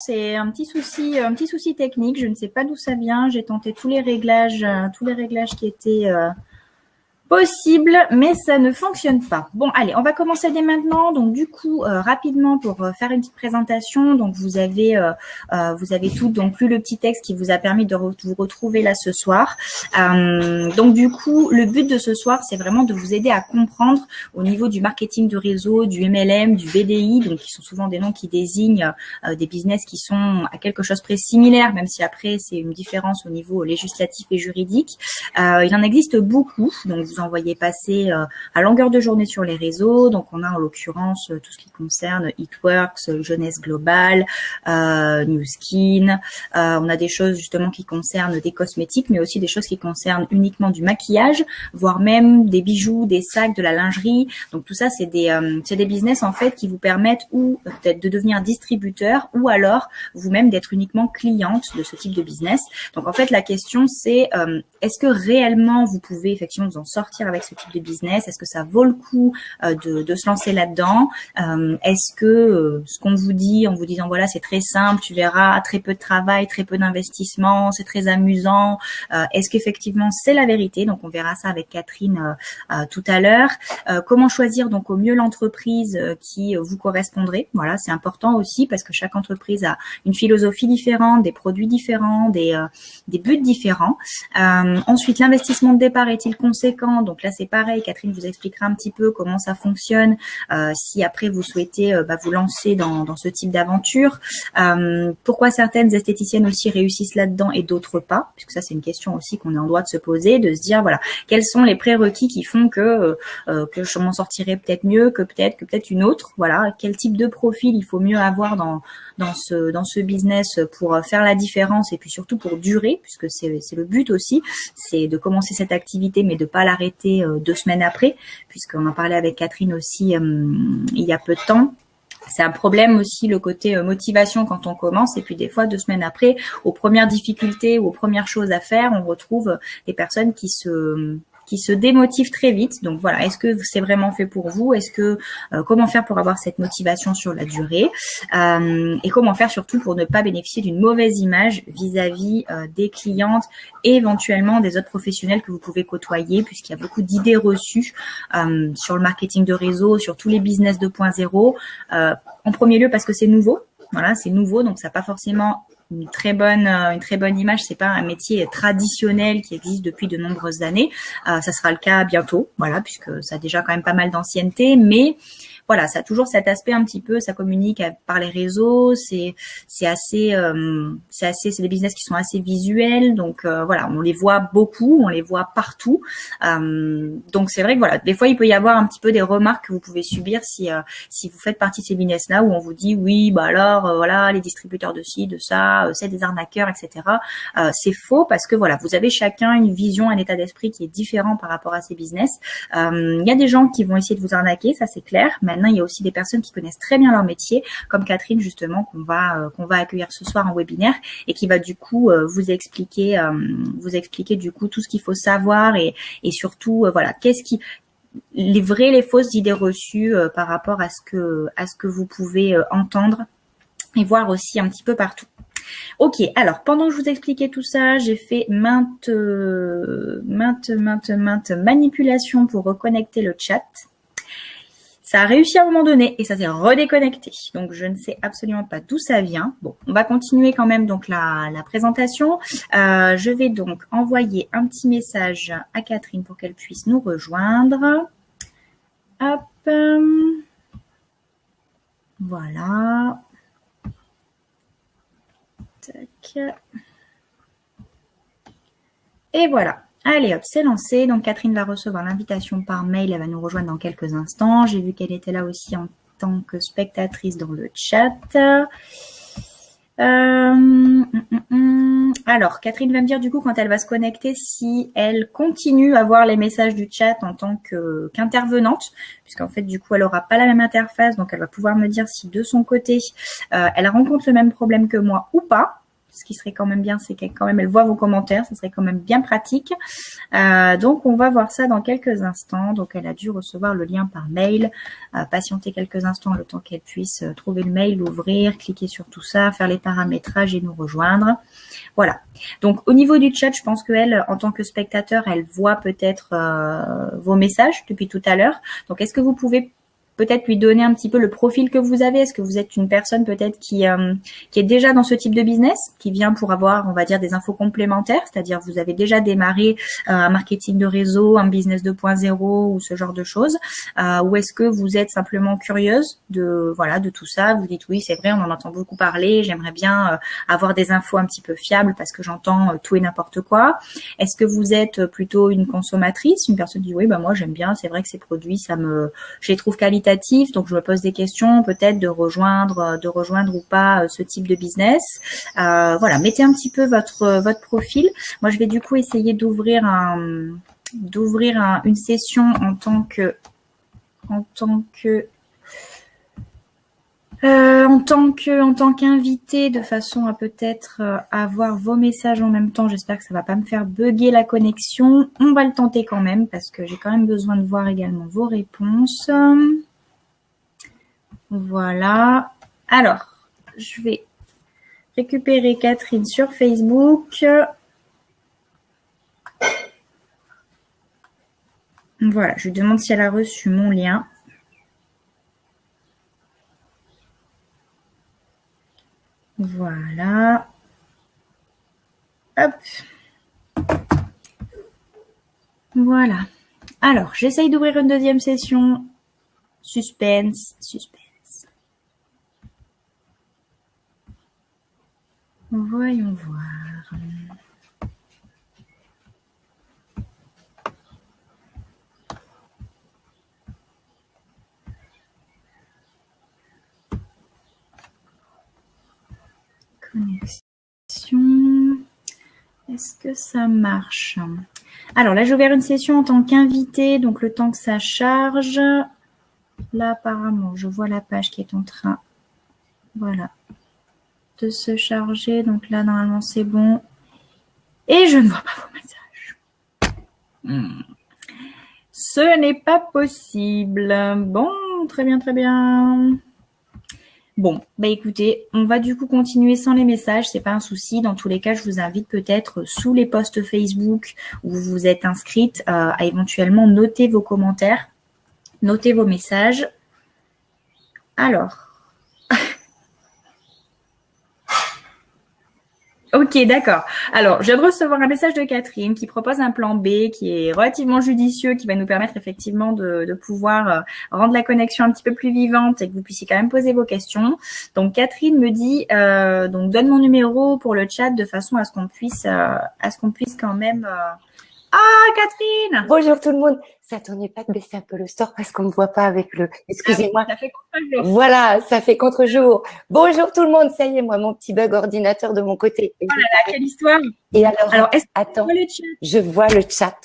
C'est un petit souci technique. Je ne sais pas d'où ça vient. J'ai tenté tous les réglages qui étaient possible, mais ça ne fonctionne pas. Bon, allez, on va commencer dès maintenant. Donc, du coup, rapidement pour faire une petite présentation. Donc, vous avez tout, donc plus le petit texte qui vous a permis de vous retrouver là ce soir. Donc, du coup, le but de ce soir, c'est vraiment de vous aider à comprendre au niveau du marketing de réseau, du MLM, du VDI, donc qui sont souvent des noms qui désignent des business qui sont à quelque chose près similaire, même si après c'est une différence au niveau législatif et juridique. Il en existe beaucoup, donc vous en voyez passer à longueur de journée sur les réseaux. Donc on a en l'occurrence tout ce qui concerne Eatworks, Jeunesse Globale, New Skin. On a des choses justement qui concernent des cosmétiques, mais aussi des choses qui concernent uniquement du maquillage, voire même des bijoux, des sacs, de la lingerie. Donc tout ça, c'est des business en fait qui vous permettent ou peut-être de devenir distributeur ou alors vous-même d'être uniquement cliente de ce type de business. Donc en fait, la question c'est est-ce que réellement vous pouvez effectivement vous en sortir avec ce type de business? Est-ce que ça vaut le coup de se lancer là-dedans? Est-ce que ce qu'on vous dit en vous disant voilà c'est très simple, tu verras, très peu de travail, très peu d'investissement, c'est très amusant, est-ce qu'effectivement c'est la vérité? Donc on verra ça avec Catherine tout à l'heure. Comment choisir donc au mieux l'entreprise qui vous correspondrait? Voilà, c'est important aussi parce que chaque entreprise a une philosophie différente, des produits différents, des buts différents. Ensuite, l'investissement de départ est-il conséquent? Donc là, c'est pareil. Catherine vous expliquera un petit peu comment ça fonctionne si après vous souhaitez vous lancer dans ce type d'aventure. Pourquoi certaines esthéticiennes aussi réussissent là-dedans et d'autres pas? Puisque ça, c'est une question aussi qu'on est en droit de se poser, de se dire voilà, quels sont les prérequis qui font que je m'en sortirai peut-être mieux que peut-être une autre. Voilà, quel type de profil il faut mieux avoir dans ce business pour faire la différence et puis surtout pour durer, puisque c'est le but aussi, c'est de commencer cette activité mais de pas l'arrêter 2 semaines après, puisqu'on en parlait avec Catherine aussi il y a peu de temps. C'est un problème aussi le côté motivation quand on commence et puis des fois 2 semaines après, aux premières difficultés ou aux premières choses à faire, on retrouve des personnes qui se démotivent très vite. Donc voilà, est-ce que c'est vraiment fait pour vous? Est-ce que comment faire pour avoir cette motivation sur la durée? Et comment faire surtout pour ne pas bénéficier d'une mauvaise image vis-à-vis des clientes et éventuellement des autres professionnels que vous pouvez côtoyer, puisqu'il y a beaucoup d'idées reçues sur le marketing de réseau, sur tous les business 2.0. En premier lieu parce que c'est nouveau. Voilà, c'est nouveau, donc ça n'a pas forcément une très bonne image. C'est pas un métier traditionnel qui existe depuis de nombreuses années. Ça sera le cas bientôt, voilà, puisque ça a déjà quand même pas mal d'ancienneté, mais voilà, ça a toujours cet aspect un petit peu, ça communique par les réseaux, c'est des business qui sont assez visuels, donc voilà, on les voit beaucoup, on les voit partout. Donc c'est vrai que voilà, des fois il peut y avoir un petit peu des remarques que vous pouvez subir si vous faites partie de ces business-là où on vous dit oui, bah alors voilà, les distributeurs de ci, de ça, c'est des arnaqueurs, etc. C'est faux parce que voilà, vous avez chacun une vision, un état d'esprit qui est différent par rapport à ces business. Il y a des gens qui vont essayer de vous arnaquer, ça c'est clair. Maintenant, il y a aussi des personnes qui connaissent très bien leur métier, comme Catherine justement qu'on va accueillir ce soir en webinaire et qui va du coup vous expliquer du coup tout ce qu'il faut savoir et surtout voilà, les vraies, les fausses idées reçues par rapport à ce que vous pouvez entendre et voir aussi un petit peu partout. Ok, alors pendant que je vous expliquais tout ça, j'ai fait maintes manipulations pour reconnecter le chat. Ça a réussi à un moment donné et ça s'est redéconnecté. Donc, je ne sais absolument pas d'où ça vient. Bon, on va continuer quand même donc la présentation. Je vais donc envoyer un petit message à Catherine pour qu'elle puisse nous rejoindre. Hop. Voilà. Tac. Et voilà. Allez hop, c'est lancé. Donc Catherine va recevoir l'invitation par mail. Elle va nous rejoindre dans quelques instants. J'ai vu qu'elle était là aussi en tant que spectatrice dans le chat. Alors, Catherine va me dire du coup quand elle va se connecter si elle continue à voir les messages du chat en tant qu'intervenante, puisqu'en fait du coup elle aura pas la même interface, donc elle va pouvoir me dire si de son côté elle rencontre le même problème que moi ou pas. Ce qui serait quand même bien, c'est qu'elle quand même elle voit vos commentaires, ça serait quand même bien pratique. Donc on va voir ça dans quelques instants. Donc elle a dû recevoir le lien par mail. Patienter quelques instants le temps qu'elle puisse trouver le mail, l'ouvrir, cliquer sur tout ça, faire les paramétrages et nous rejoindre. Voilà. Donc au niveau du chat, je pense qu'elle, en tant que spectateur, elle voit peut-être vos messages depuis tout à l'heure. Donc est-ce que vous pouvez peut-être lui donner un petit peu le profil que vous avez? Est-ce que vous êtes une personne peut-être qui est déjà dans ce type de business, qui vient pour avoir, on va dire, des infos complémentaires, c'est-à-dire vous avez déjà démarré un marketing de réseau, un business 2.0 ou ce genre de choses, ou est-ce que vous êtes simplement curieuse de tout ça? Vous dites oui, c'est vrai, on en entend beaucoup parler, j'aimerais bien avoir des infos un petit peu fiables parce que j'entends tout et n'importe quoi. Est-ce que vous êtes plutôt une consommatrice, une personne qui dit oui, bah moi j'aime bien, c'est vrai que ces produits, je les trouve qualitatifs, donc je me pose des questions, peut-être de rejoindre ou pas ce type de business. Voilà, mettez un petit peu votre profil. Moi, je vais du coup essayer d'ouvrir une session en tant qu'invité, de façon à peut-être avoir vos messages en même temps. J'espère que ça va pas me faire bugger la connexion. On va le tenter quand même parce que j'ai quand même besoin de voir également vos réponses. Voilà. Alors, je vais récupérer Catherine sur Facebook. Voilà, je lui demande si elle a reçu mon lien. Voilà. Hop. Voilà. Alors, j'essaye d'ouvrir une deuxième session. Suspense. Voyons voir. Connexion. Est-ce que ça marche? Alors là, j'ai ouvert une session en tant qu'invité, donc le temps que ça charge. Là, apparemment, je vois la page qui est en train, voilà, de se charger. Donc là, normalement, c'est bon. Et je ne vois pas vos messages. Ce n'est pas possible. Bon, très bien. Bon, bah écoutez, on va du coup continuer sans les messages, c'est pas un souci. Dans tous les cas, je vous invite peut-être sous les posts Facebook où vous vous êtes inscrite à éventuellement noter vos commentaires, noter vos messages. Alors. Ok, d'accord. Alors, je viens de recevoir un message de Catherine qui propose un plan B qui est relativement judicieux, qui va nous permettre effectivement de pouvoir rendre la connexion un petit peu plus vivante et que vous puissiez quand même poser vos questions. Donc, Catherine me dit, donc donne mon numéro pour le chat de façon à ce qu'on puisse quand même. Ah, Catherine! Bonjour tout le monde. Ça t'ennuie pas de baisser un peu le store parce qu'on ne voit pas avec le. Excusez-moi. Ça fait contre-jour. Voilà, ça fait contre-jour. Bonjour tout le monde. Ça y est, moi, mon petit bug ordinateur de mon côté. Oh là là, quelle histoire! Et alors est-ce que attends, tu vois le chat? je vois le chat.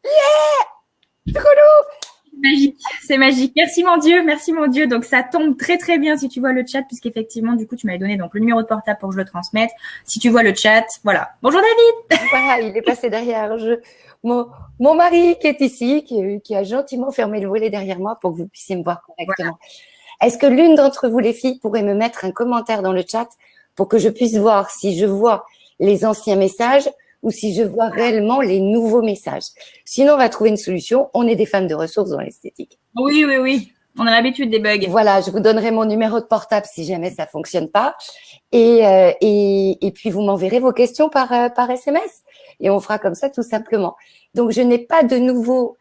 Yeah! Trop C'est magique. Merci mon Dieu. Donc ça tombe très bien si tu vois le chat, puisqu'effectivement, du coup, tu m'avais donné donc le numéro de portable pour que je le transmette. Si tu vois le chat, voilà. Bonjour David. Voilà, il est passé derrière. Mon mari qui est ici, qui a gentiment fermé le volet derrière moi pour que vous puissiez me voir correctement. Voilà. Est-ce que l'une d'entre vous, les filles, pourrait me mettre un commentaire dans le chat pour que je puisse voir si je vois les anciens messages ou si je vois réellement les nouveaux messages? Sinon, on va trouver une solution. On est des femmes de ressources dans l'esthétique. Oui. On a l'habitude des bugs. Voilà, je vous donnerai mon numéro de portable si jamais ça fonctionne pas. Et puis, vous m'enverrez vos questions par SMS. Et on fera comme ça tout simplement. Donc, je n'ai pas de nouveau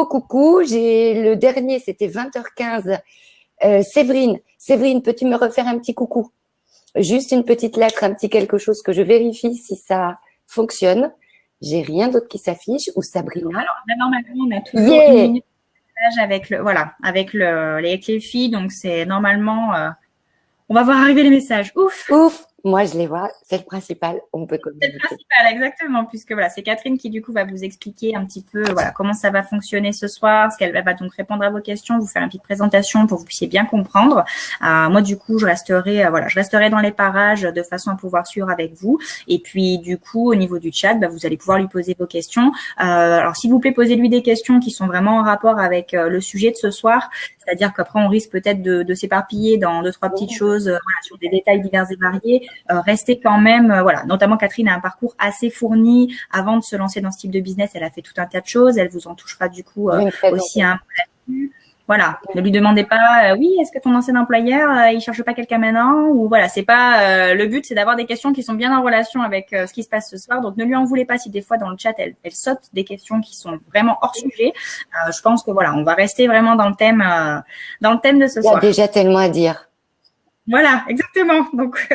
coucou. Le dernier, c'était 20h15. Séverine, peux-tu me refaire un petit coucou? Juste une petite lettre, un petit quelque chose que je vérifie si ça fonctionne. J'ai rien d'autre qui s'affiche. Ou Sabrina. Alors, là, normalement, on a toujours une minute de message avec les filles. Donc, c'est normalement… on va voir arriver les messages. Ouf. Moi, je les vois, c'est le principal, on peut C'est le communiquer. principal, exactement, puisque voilà, c'est Catherine qui du coup va vous expliquer un petit peu voilà comment ça va fonctionner ce soir, ce qu'elle va donc répondre à vos questions, vous faire une petite présentation pour que vous puissiez bien comprendre. Moi du coup, je resterai dans les parages de façon à pouvoir suivre avec vous. Et puis du coup, au niveau du chat, vous allez pouvoir lui poser vos questions. Alors s'il vous plaît, posez-lui des questions qui sont vraiment en rapport avec le sujet de ce soir. C'est-à-dire qu'après, on risque peut-être de s'éparpiller dans deux, trois petites choses voilà, sur des détails divers et variés. Rester quand même, voilà, notamment Catherine a un parcours assez fourni. Avant de se lancer dans ce type de business, elle a fait tout un tas de choses. Elle vous en touchera du coup Je vais me aussi présenter. un peu là-dessus. Voilà, ne lui demandez pas, oui, est-ce que ton ancien employeur, il cherche pas quelqu'un maintenant ou voilà, c'est pas le but, c'est d'avoir des questions qui sont bien en relation avec ce qui se passe ce soir. Donc ne lui en voulez pas si des fois dans le chat elle saute des questions qui sont vraiment hors sujet. Je pense que voilà, on va rester vraiment dans le thème de ce Il y a soir. déjà tellement à dire. Voilà, exactement. Donc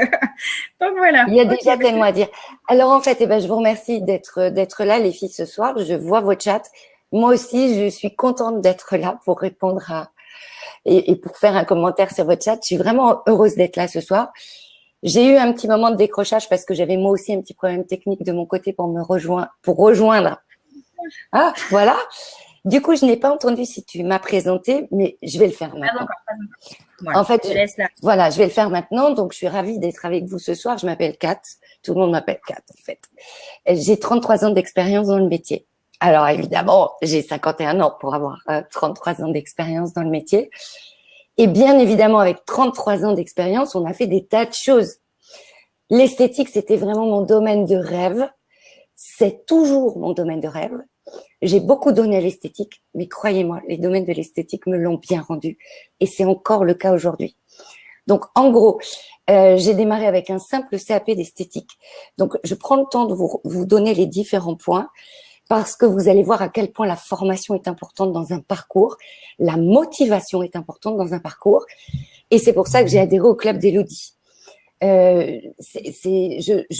voilà. Il y a Ok, déjà tellement à dire. Alors en fait, je vous remercie d'être là, les filles, ce soir. Je vois vos chats. Moi aussi, je suis contente d'être là pour répondre et pour faire un commentaire sur votre chat. Je suis vraiment heureuse d'être là ce soir. J'ai eu un petit moment de décrochage parce que j'avais moi aussi un petit problème technique de mon côté pour rejoindre. Ah, voilà. Du coup, je n'ai pas entendu si tu m'as présenté, mais je vais le faire pas maintenant. encore, pas encore. Voilà, En fait, je te laisse là. voilà, je vais le faire maintenant. Donc, je suis ravie d'être avec vous ce soir. Je m'appelle Kat. Tout le monde m'appelle Kat, en fait. J'ai 33 ans d'expérience dans le métier. Alors, évidemment, j'ai 51 ans pour avoir 33 ans d'expérience dans le métier. Et bien évidemment, avec 33 ans d'expérience, on a fait des tas de choses. L'esthétique, c'était vraiment mon domaine de rêve. C'est toujours mon domaine de rêve. J'ai beaucoup donné à l'esthétique, mais croyez-moi, les domaines de l'esthétique me l'ont bien rendu. Et c'est encore le cas aujourd'hui. Donc, en gros, j'ai démarré avec un simple CAP d'esthétique. Donc, je prends le temps de vous donner les différents points parce que vous allez voir à quel point la formation est importante dans un parcours, la motivation est importante dans un parcours. Et c'est pour ça que j'ai adhéré au club d'Élodie. Je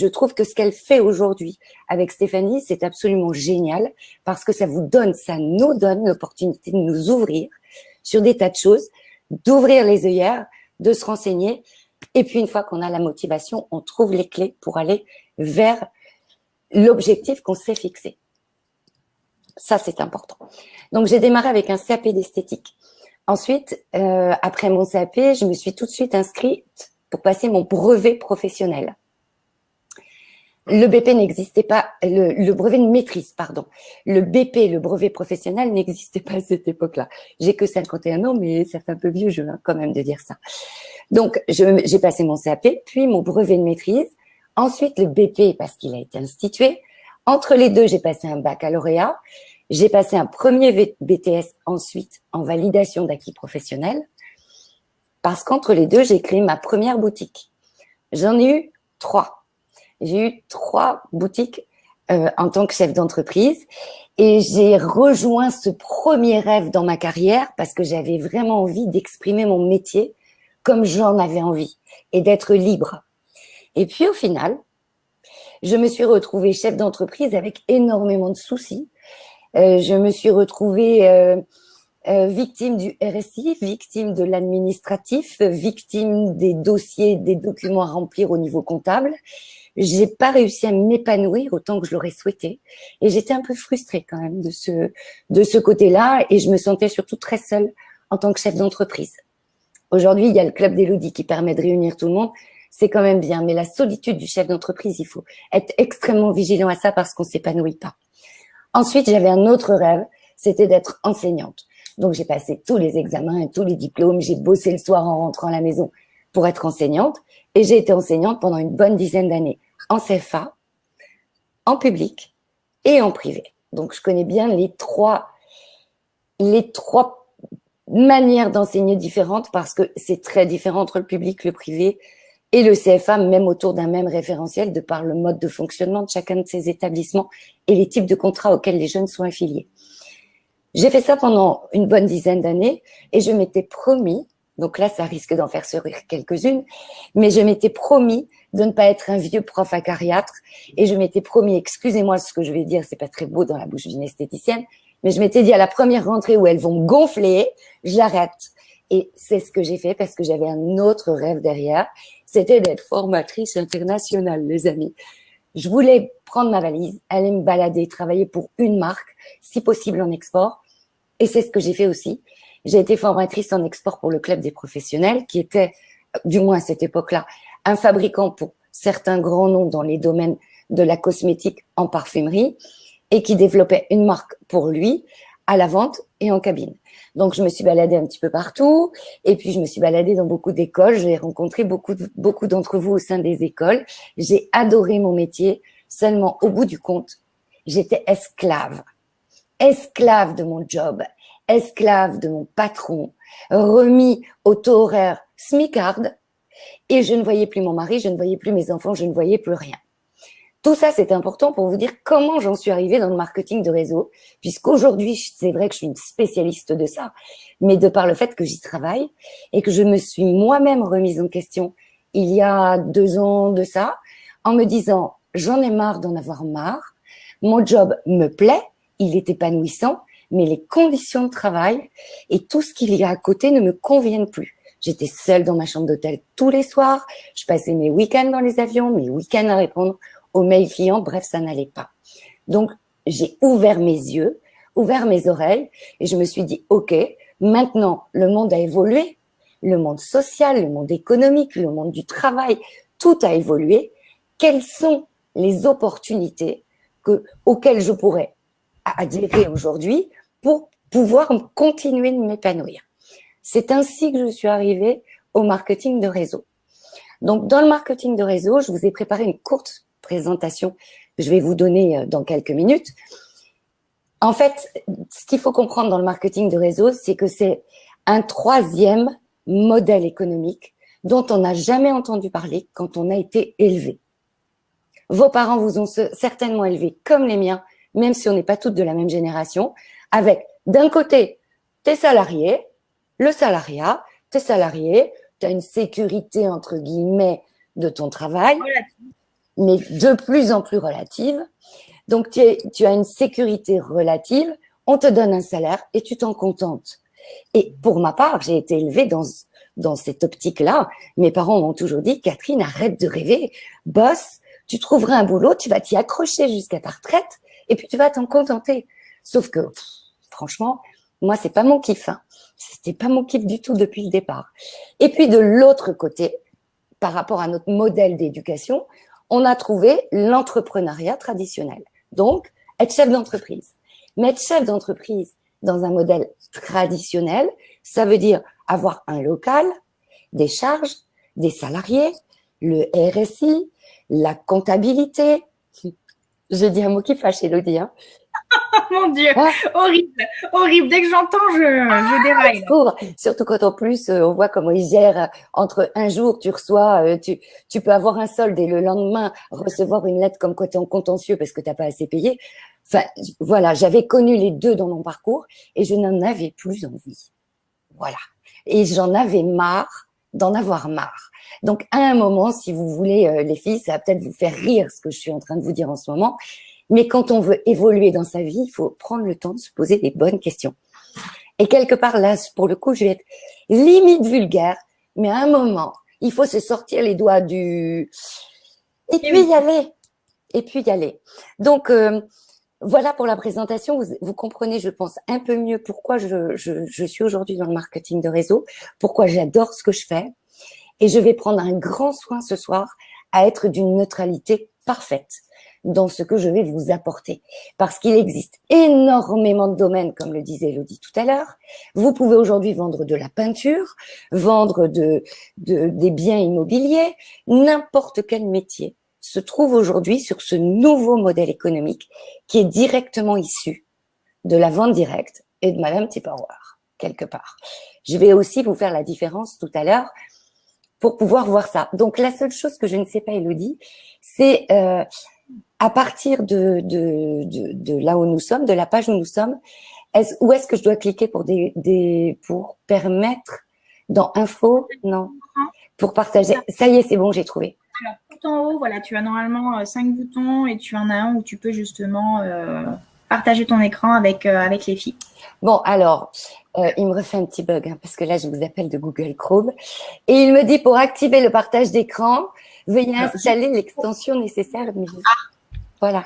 trouve que ce qu'elle fait aujourd'hui avec Stéphanie, c'est absolument génial parce que ça nous donne l'opportunité de nous ouvrir sur des tas de choses, d'ouvrir les œillères, de se renseigner. Et puis, une fois qu'on a la motivation, on trouve les clés pour aller vers l'objectif qu'on s'est fixé. Ça, c'est important. Donc, j'ai démarré avec un CAP d'esthétique. Ensuite, après mon CAP, je me suis tout de suite inscrite pour passer mon brevet professionnel. Le BP n'existait pas, le brevet de maîtrise, pardon. Le BP, le brevet professionnel, n'existait pas à cette époque-là. J'ai que 51 ans, mais ça fait un peu vieux jeu, hein, quand même, de dire ça. Donc, j'ai passé mon CAP, puis mon brevet de maîtrise. Ensuite, le BP, parce qu'il a été institué. Entre les deux, j'ai passé un baccalauréat. J'ai passé un premier BTS ensuite en validation d'acquis professionnels. Parce qu'entre les deux, j'ai créé ma première boutique. J'en ai eu 3. J'ai eu 3 boutiques en tant que chef d'entreprise et j'ai rejoint ce premier rêve dans ma carrière parce que j'avais vraiment envie d'exprimer mon métier comme j'en avais envie et d'être libre. Et puis au final, je me suis retrouvée chef d'entreprise avec énormément de soucis. Je me suis retrouvée victime du RSI, victime de l'administratif, victime des dossiers, des documents à remplir au niveau comptable. J'ai pas réussi à m'épanouir autant que je l'aurais souhaité. Et j'étais un peu frustrée quand même de ce côté-là. Et je me sentais surtout très seule en tant que chef d'entreprise. Aujourd'hui, il y a le club d'Élodie qui permet de réunir tout le monde. C'est quand même bien. Mais la solitude du chef d'entreprise, il faut être extrêmement vigilant à ça parce qu'on s'épanouit pas. Ensuite, j'avais un autre rêve, c'était d'être enseignante. Donc, j'ai passé tous les examens et tous les diplômes. J'ai bossé le soir en rentrant à la maison pour être enseignante. Et j'ai été enseignante pendant une bonne dizaine d'années en CFA, en public et en privé. Donc, je connais bien les trois manières d'enseigner différentes parce que c'est très différent entre le public, le privé et le CFA, même autour d'un même référentiel, de par le mode de fonctionnement de chacun de ces établissements et les types de contrats auxquels les jeunes sont affiliés. J'ai fait ça pendant une bonne dizaine d'années et je m'étais promis, donc là ça risque d'en faire sourire quelques-unes, mais je m'étais promis de ne pas être un vieux prof acariâtre et je m'étais promis, excusez-moi ce que je vais dire, c'est pas très beau dans la bouche d'une esthéticienne, mais je m'étais dit à la première rentrée où elles vont gonfler, j'arrête. Et c'est ce que j'ai fait parce que j'avais un autre rêve derrière. C'était d'être formatrice internationale, les amis. Je voulais prendre ma valise, aller me balader, travailler pour une marque, si possible en export. Et c'est ce que j'ai fait aussi. J'ai été formatrice en export pour le Club des professionnels, qui était, du moins à cette époque-là, un fabricant pour certains grands noms dans les domaines de la cosmétique en parfumerie et qui développait une marque pour lui à la vente et en cabine. Donc, je me suis baladée un petit peu partout et puis je me suis baladée dans beaucoup d'écoles. J'ai rencontré beaucoup d'entre vous au sein des écoles. J'ai adoré mon métier. Seulement, au bout du compte, j'étais esclave. Esclave de mon job, esclave de mon patron, remis au taux horaire smicarde et je ne voyais plus mon mari, je ne voyais plus mes enfants, je ne voyais plus rien. Tout ça, c'est important pour vous dire comment j'en suis arrivée dans le marketing de réseau, puisqu'aujourd'hui, c'est vrai que je suis une spécialiste de ça, mais de par le fait que j'y travaille et que je me suis moi-même remise en question il y a 2 ans de ça, en me disant, j'en ai marre d'en avoir marre, mon job me plaît, il est épanouissant, mais les conditions de travail et tout ce qu'il y a à côté ne me conviennent plus. J'étais seule dans ma chambre d'hôtel tous les soirs, je passais mes week-ends dans les avions, mes week-ends à répondre aux mails clients, bref, ça n'allait pas. Donc, j'ai ouvert mes yeux, ouvert mes oreilles et je me suis dit, OK, maintenant, le monde a évolué, le monde social, le monde économique, le monde du travail, tout a évolué. Quelles sont les opportunités auxquelles je pourrais adhérer aujourd'hui pour pouvoir continuer de m'épanouir? C'est ainsi que je suis arrivée au marketing de réseau. Donc, dans le marketing de réseau, je vous ai préparé une courte présentation que je vais vous donner dans quelques minutes. En fait, ce qu'il faut comprendre dans le marketing de réseau, c'est que c'est un 3e modèle économique dont on n'a jamais entendu parler quand on a été élevé. Vos parents vous ont certainement élevé comme les miens, même si on n'est pas toutes de la même génération, avec d'un côté tes salariés, le salariat, tes salariés, tu as une sécurité entre guillemets de ton travail, mais de plus en plus relative. Donc, tu as une sécurité relative, on te donne un salaire et tu t'en contentes. Et pour ma part, j'ai été élevée dans cette optique-là. Mes parents m'ont toujours dit, Catherine, arrête de rêver, bosse, tu trouveras un boulot, tu vas t'y accrocher jusqu'à ta retraite et puis tu vas t'en contenter. Sauf que, franchement, moi, c'est pas mon kiff. Hein. C'était pas mon kiff du tout depuis le départ. Et puis, de l'autre côté, par rapport à notre modèle d'éducation, on a trouvé l'entrepreneuriat traditionnel. Donc, être chef d'entreprise. Mais être chef d'entreprise dans un modèle traditionnel, ça veut dire avoir un local, des charges, des salariés, le RSI, la comptabilité. J'ai dit un mot qui fâche, Elodie. Hein. Mon Dieu, ah. Horrible, horrible. Dès que j'entends, je déraille. Surtout quand en plus, on voit comment ils gèrent. Entre un jour, tu reçois, tu peux avoir un solde et le lendemain, recevoir une lettre comme quoi tu es en contentieux parce que tu n'as pas assez payé. Enfin, voilà, j'avais connu les deux dans mon parcours et je n'en avais plus envie. Voilà. Et j'en avais marre d'en avoir marre. Donc, à un moment, si vous voulez, les filles, ça va peut-être vous faire rire ce que je suis en train de vous dire en ce moment. Mais quand on veut évoluer dans sa vie, il faut prendre le temps de se poser les bonnes questions. Et quelque part, là, pour le coup, je vais être limite vulgaire, mais à un moment, il faut se sortir les doigts du... Et puis y aller. Et puis y aller. Donc, voilà pour la présentation. Vous comprenez, je pense, un peu mieux pourquoi je suis aujourd'hui dans le marketing de réseau, pourquoi j'adore ce que je fais. Et je vais prendre un grand soin ce soir à être d'une neutralité parfaite dans ce que je vais vous apporter. Parce qu'il existe énormément de domaines, comme le disait Elodie tout à l'heure. Vous pouvez aujourd'hui vendre de la peinture, vendre des biens immobiliers, n'importe quel métier se trouve aujourd'hui sur ce nouveau modèle économique qui est directement issu de la vente directe et de Madame Tupperware, quelque part. Je vais aussi vous faire la différence tout à l'heure pour pouvoir voir ça. Donc, la seule chose que je ne sais pas, Elodie, c'est à partir de là où nous sommes, de la page où nous sommes, où est-ce que je dois cliquer pour pour permettre dans info? Non. Pour partager. Ça y est, c'est bon, j'ai trouvé. Alors, tout en haut, voilà, tu as normalement 5 boutons et tu en as un où tu peux justement partager ton écran avec les filles. Bon, alors, il me refait un petit bug, hein, parce que là, je vous appelle de Google Chrome. Et il me dit, pour activer le partage d'écran, veuillez installer l'extension nécessaire. Voilà.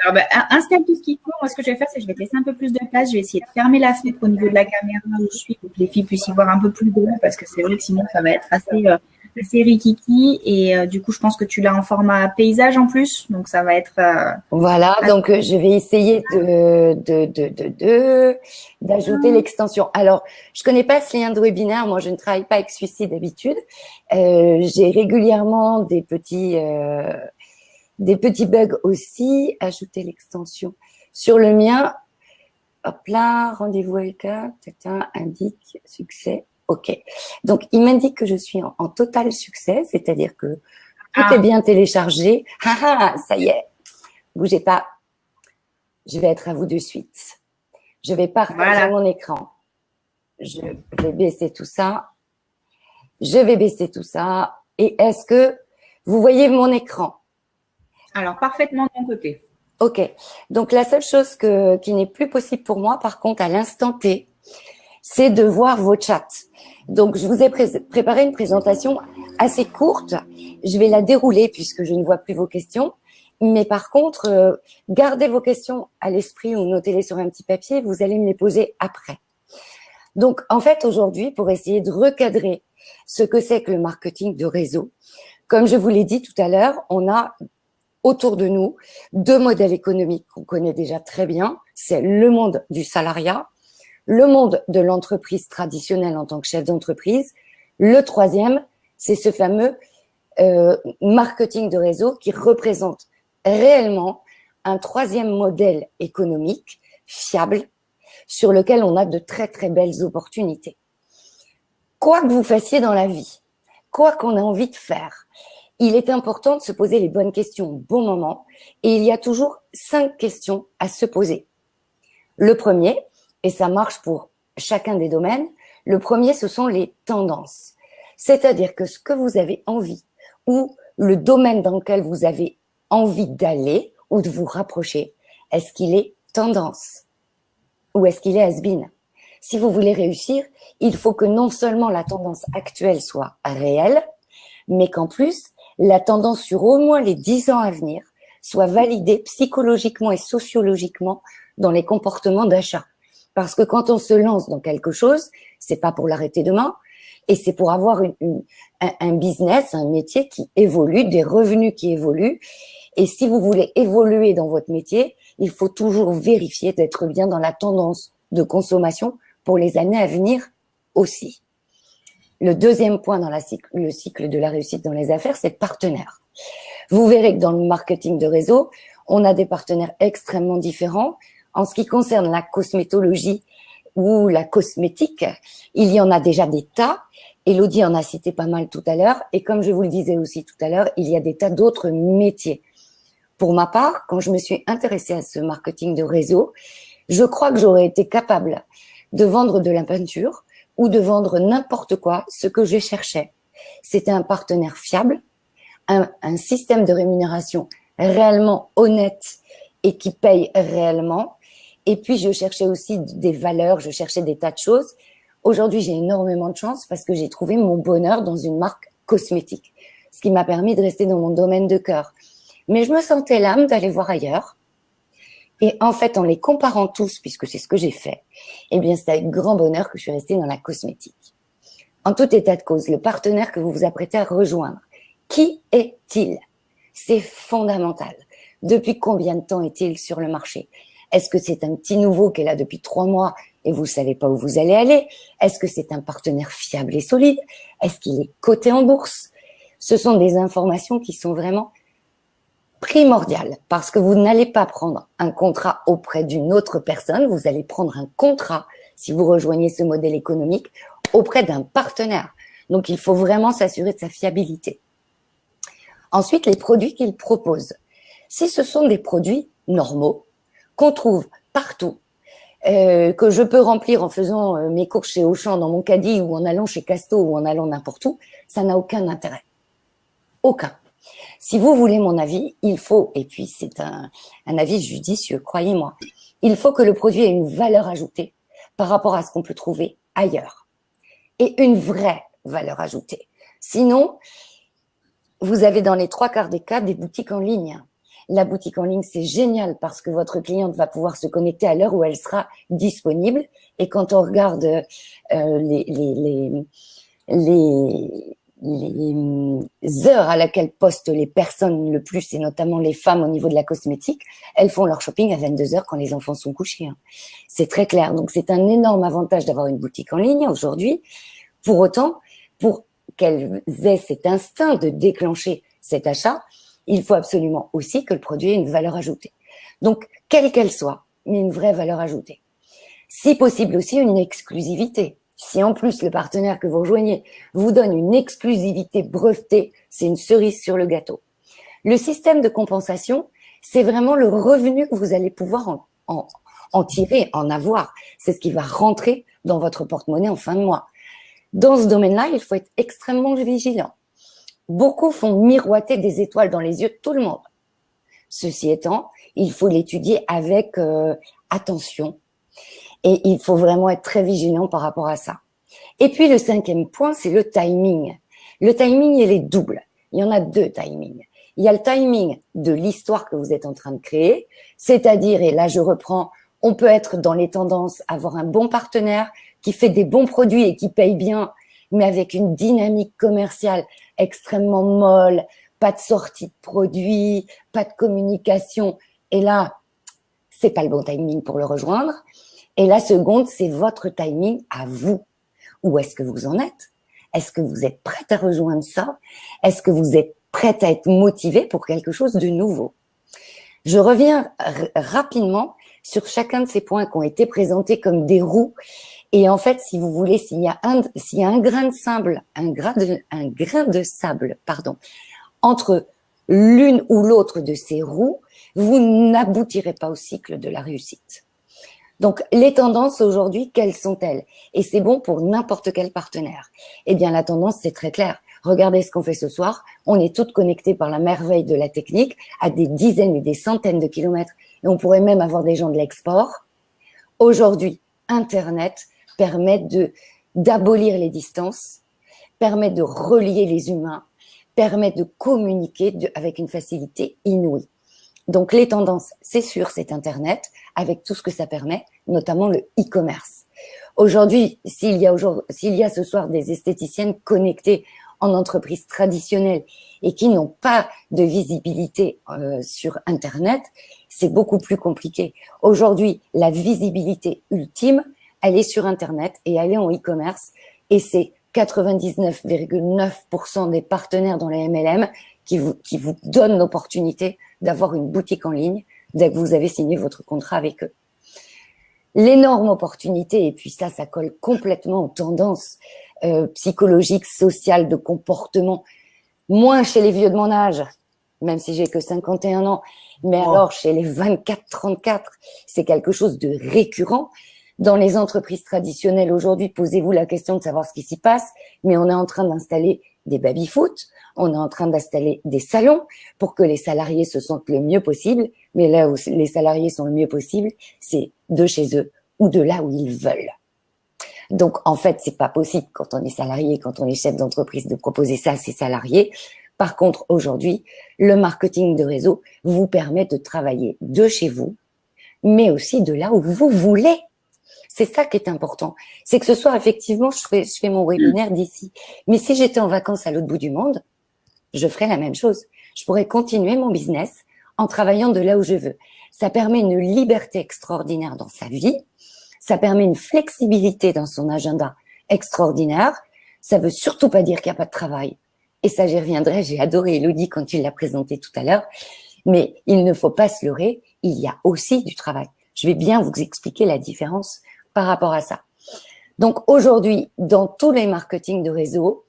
Alors, installe tout ce qu'il faut. Moi, ce que je vais faire, c'est que je vais te laisser un peu plus de place. Je vais essayer de fermer la fenêtre au niveau de la caméra où je suis pour que les filles puissent y voir un peu plus gros parce que c'est vrai que sinon, ça va être assez rikiki. Et du coup, je pense que tu l'as en format paysage en plus. Donc, ça va être… Voilà, donc je vais essayer d'ajouter l'extension. Alors, je connais pas ce lien de webinaire. Moi, je ne travaille pas avec celui-ci d'habitude. J'ai régulièrement des petits bugs aussi. Ajouter l'extension. Sur le mien, hop là, rendez-vous avec un, indique succès. OK. Donc, il m'indique que je suis en total succès, c'est-à-dire que tout est bien téléchargé. Ça y est. Bougez pas. Je vais être à vous de suite. Je vais partager mon écran. Je vais baisser tout ça. Et est-ce que vous voyez mon écran? Alors, parfaitement de mon côté. OK. Donc, la seule chose qui n'est plus possible pour moi, par contre, à l'instant T, c'est de voir vos chats. Donc, je vous ai préparé une présentation assez courte. Je vais la dérouler puisque je ne vois plus vos questions. Mais par contre, gardez vos questions à l'esprit ou notez-les sur un petit papier. Vous allez me les poser après. Donc, en fait, aujourd'hui, pour essayer de recadrer ce que c'est que le marketing de réseau, comme je vous l'ai dit tout à l'heure, on a autour de nous 2 modèles économiques qu'on connaît déjà très bien. C'est le monde du salariat, le monde de l'entreprise traditionnelle en tant que chef d'entreprise. Le troisième, c'est ce fameux marketing de réseau qui représente réellement un troisième modèle économique fiable sur lequel on a de très très belles opportunités. Quoi que vous fassiez dans la vie, quoi qu'on ait envie de faire, il est important de se poser les bonnes questions au bon moment et il y a toujours 5 questions à se poser. Le premier, et ça marche pour chacun des domaines, le premier, ce sont les tendances. C'est-à-dire que ce que vous avez envie ou le domaine dans lequel vous avez envie d'aller ou de vous rapprocher, est-ce qu'il est tendance ou est-ce qu'il est has-been? Si vous voulez réussir, il faut que non seulement la tendance actuelle soit réelle, mais qu'en plus, la tendance sur au moins les 10 ans à venir soit validée psychologiquement et sociologiquement dans les comportements d'achat. Parce que quand on se lance dans quelque chose, c'est pas pour l'arrêter demain, et c'est pour avoir un business, un métier qui évolue, des revenus qui évoluent. Et si vous voulez évoluer dans votre métier, il faut toujours vérifier d'être bien dans la tendance de consommation pour les années à venir aussi. Le deuxième point dans le cycle de la réussite dans les affaires, c'est le partenaire. Vous verrez que dans le marketing de réseau, on a des partenaires extrêmement différents. En ce qui concerne la cosmétologie ou la cosmétique, il y en a déjà des tas. Elodie en a cité pas mal tout à l'heure. Et comme je vous le disais aussi tout à l'heure, il y a des tas d'autres métiers. Pour ma part, quand je me suis intéressée à ce marketing de réseau, je crois que j'aurais été capable de vendre de la peinture ou de vendre n'importe quoi, ce que je cherchais. C'était un partenaire fiable, un système de rémunération réellement honnête et qui paye réellement. Et puis, je cherchais aussi des valeurs, je cherchais des tas de choses. Aujourd'hui, j'ai énormément de chance parce que j'ai trouvé mon bonheur dans une marque cosmétique, ce qui m'a permis de rester dans mon domaine de cœur. Mais je me sentais l'âme d'aller voir ailleurs. Et en fait, en les comparant tous, puisque c'est ce que j'ai fait, eh bien, c'est avec grand bonheur que je suis restée dans la cosmétique. En tout état de cause, le partenaire que vous vous apprêtez à rejoindre, qui est-il? C'est fondamental. Depuis combien de temps est-il sur le marché? Est-ce que c'est un petit nouveau qui est là depuis 3 mois et vous ne savez pas où vous allez aller? Est-ce que c'est un partenaire fiable et solide? Est-ce qu'il est coté en bourse? Ce sont des informations qui sont vraiment primordiales parce que vous n'allez pas prendre un contrat auprès d'une autre personne, vous allez prendre un contrat, si vous rejoignez ce modèle économique, auprès d'un partenaire. Donc, il faut vraiment s'assurer de sa fiabilité. Ensuite, les produits qu'il propose. Si ce sont des produits normaux, qu'on trouve partout, que je peux remplir en faisant mes courses chez Auchan dans mon caddie ou en allant chez Casto ou en allant n'importe où, ça n'a aucun intérêt. Aucun. Si vous voulez mon avis, il faut, et puis c'est un avis judicieux, croyez-moi, il faut que le produit ait une valeur ajoutée par rapport à ce qu'on peut trouver ailleurs. Et une vraie valeur ajoutée. Sinon, vous avez dans les 3/4 des cas des boutiques en ligne. La boutique en ligne, c'est génial parce que votre cliente va pouvoir se connecter à l'heure où elle sera disponible. Et quand on regarde les heures à laquelle postent les personnes le plus, et notamment les femmes au niveau de la cosmétique, elles font leur shopping à 22 heures quand les enfants sont couchés. C'est très clair. Donc, c'est un énorme avantage d'avoir une boutique en ligne aujourd'hui. Pour autant, pour qu'elles aient cet instinct de déclencher cet achat, il faut absolument aussi que le produit ait une valeur ajoutée. Donc, quelle qu'elle soit, mais une vraie valeur ajoutée. Si possible aussi, une exclusivité. Si en plus le partenaire que vous rejoignez vous donne une exclusivité brevetée, c'est une cerise sur le gâteau. Le système de compensation, c'est vraiment le revenu que vous allez pouvoir en tirer, en avoir. C'est ce qui va rentrer dans votre porte-monnaie en fin de mois. Dans ce domaine-là, il faut être extrêmement vigilant. Beaucoup font miroiter des étoiles dans les yeux de tout le monde. Ceci étant, il faut l'étudier avec attention et il faut vraiment être très vigilant par rapport à ça. Et puis le 5e point, c'est le timing. Le timing, il est double. Il y en a 2 timings. Il y a le timing de l'histoire que vous êtes en train de créer, c'est-à-dire, et là je reprends, on peut être dans les tendances, avoir un bon partenaire qui fait des bons produits et qui paye bien, mais avec une dynamique commerciale extrêmement molle, pas de sortie de produits, pas de communication. Et là, c'est pas le bon timing pour le rejoindre. Et la seconde, c'est votre timing à vous. Où est-ce que vous en êtes? Est-ce que vous êtes prête à rejoindre ça? Est-ce que vous êtes prête à être motivée pour quelque chose de nouveau? Je reviens rapidement sur chacun de ces points qui ont été présentés comme des roues. Et en fait, si vous voulez, s'il y a un grain de sable, entre l'une ou l'autre de ces roues, vous n'aboutirez pas au cycle de la réussite. Donc, les tendances aujourd'hui, quelles sont-elles? Et c'est bon pour n'importe quel partenaire. Eh bien, la tendance, c'est très clair. Regardez ce qu'on fait ce soir. On est toutes connectées par la merveille de la technique à des dizaines et des centaines de kilomètres. Et on pourrait même avoir des gens de l'export. Aujourd'hui, Internet permet d'abolir les distances, permet de relier les humains, permet de communiquer avec une facilité inouïe. Donc, les tendances, c'est sûr, c'est Internet, avec tout ce que ça permet, notamment le e-commerce. Aujourd'hui, s'il y a ce soir des esthéticiennes connectées en entreprise traditionnelle et qui n'ont pas de visibilité sur Internet, c'est beaucoup plus compliqué. Aujourd'hui, la visibilité ultime, elle est sur Internet et elle est en e-commerce. Et c'est 99,9% des partenaires dans les MLM qui vous donnent l'opportunité d'avoir une boutique en ligne dès que vous avez signé votre contrat avec eux. L'énorme opportunité, et puis ça colle complètement aux tendances psychologiques, sociales, de comportement, moins chez les vieux de mon âge, même si j'ai que 51 ans, mais alors chez les 24-34, c'est quelque chose de récurrent. Dans les entreprises traditionnelles aujourd'hui, posez-vous la question de savoir ce qui s'y passe, mais on est en train d'installer des baby-foot, on est en train d'installer des salons pour que les salariés se sentent le mieux possible, mais là où les salariés sont le mieux possible, c'est de chez eux ou de là où ils veulent. Donc, en fait, c'est pas possible quand on est salarié, quand on est chef d'entreprise de proposer ça à ses salariés. Par contre, aujourd'hui, le marketing de réseau vous permet de travailler de chez vous, mais aussi de là où vous voulez. C'est ça qui est important. C'est que ce soir, effectivement, je fais mon webinaire d'ici. Mais si j'étais en vacances à l'autre bout du monde, je ferais la même chose. Je pourrais continuer mon business en travaillant de là où je veux. Ça permet une liberté extraordinaire dans sa vie. Ça permet une flexibilité dans son agenda extraordinaire. Ça veut surtout pas dire qu'il n'y a pas de travail. Et ça, j'y reviendrai. J'ai adoré Elodie quand tu l'as présenté tout à l'heure. Mais il ne faut pas se leurrer. Il y a aussi du travail. Je vais bien vous expliquer la différence par rapport à ça. Donc aujourd'hui, dans tous les marketing de réseau,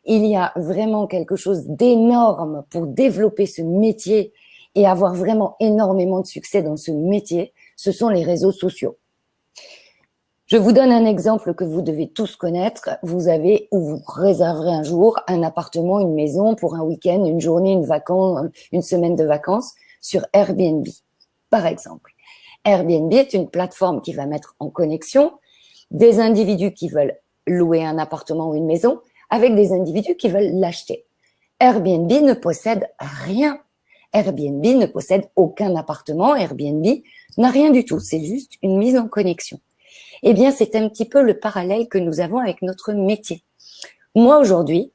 il y a vraiment quelque chose d'énorme pour développer ce métier et avoir vraiment énormément de succès dans ce métier. Ce sont les réseaux sociaux. Je vous donne un exemple que vous devez tous connaître. Vous avez ou vous réserverez un jour un appartement, une maison pour un week-end, une journée, une semaine de vacances sur Airbnb, par exemple. Airbnb est une plateforme qui va mettre en connexion des individus qui veulent louer un appartement ou une maison avec des individus qui veulent l'acheter. Airbnb ne possède rien. Airbnb ne possède aucun appartement. Airbnb n'a rien du tout. C'est juste une mise en connexion. Eh bien, c'est un petit peu le parallèle que nous avons avec notre métier. Moi, aujourd'hui,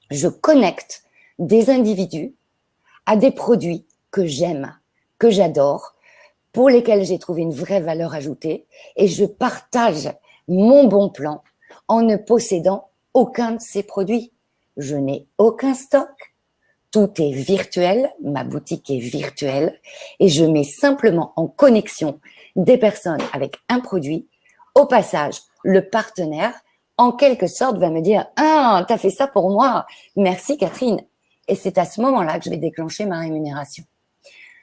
je connecte des individus à des produits que j'aime, que j'adore, pour lesquels j'ai trouvé une vraie valeur ajoutée et je partage mon bon plan en ne possédant aucun de ces produits. Je n'ai aucun stock. Tout est virtuel, ma boutique est virtuelle et je mets simplement en connexion des personnes avec un produit. Au passage, le partenaire, en quelque sorte, va me dire « Ah, t'as fait ça pour moi, merci Catherine ». Et c'est à ce moment-là que je vais déclencher ma rémunération.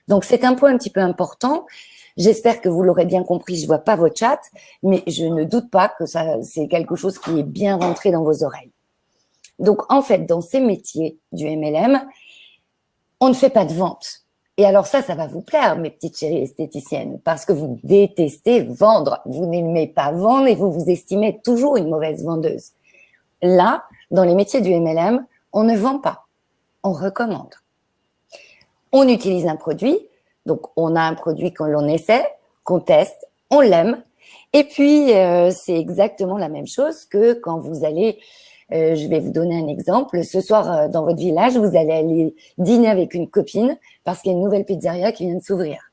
Donc, c'est un point un petit peu important. J'espère que vous l'aurez bien compris. Je vois pas votre chat, mais je ne doute pas que ça, c'est quelque chose qui est bien rentré dans vos oreilles. Donc, en fait, dans ces métiers du MLM, on ne fait pas de vente. Et alors ça va vous plaire, mes petites chéries esthéticiennes, parce que vous détestez vendre. Vous n'aimez pas vendre et vous vous estimez toujours une mauvaise vendeuse. Là, dans les métiers du MLM, on ne vend pas, on recommande. On utilise un produit, donc on a un produit qu'on l'on essaie, qu'on teste, on l'aime. Et puis, c'est exactement la même chose que quand vous allez, je vais vous donner un exemple, ce soir dans votre village, vous allez aller dîner avec une copine parce qu'il y a une nouvelle pizzeria qui vient de s'ouvrir.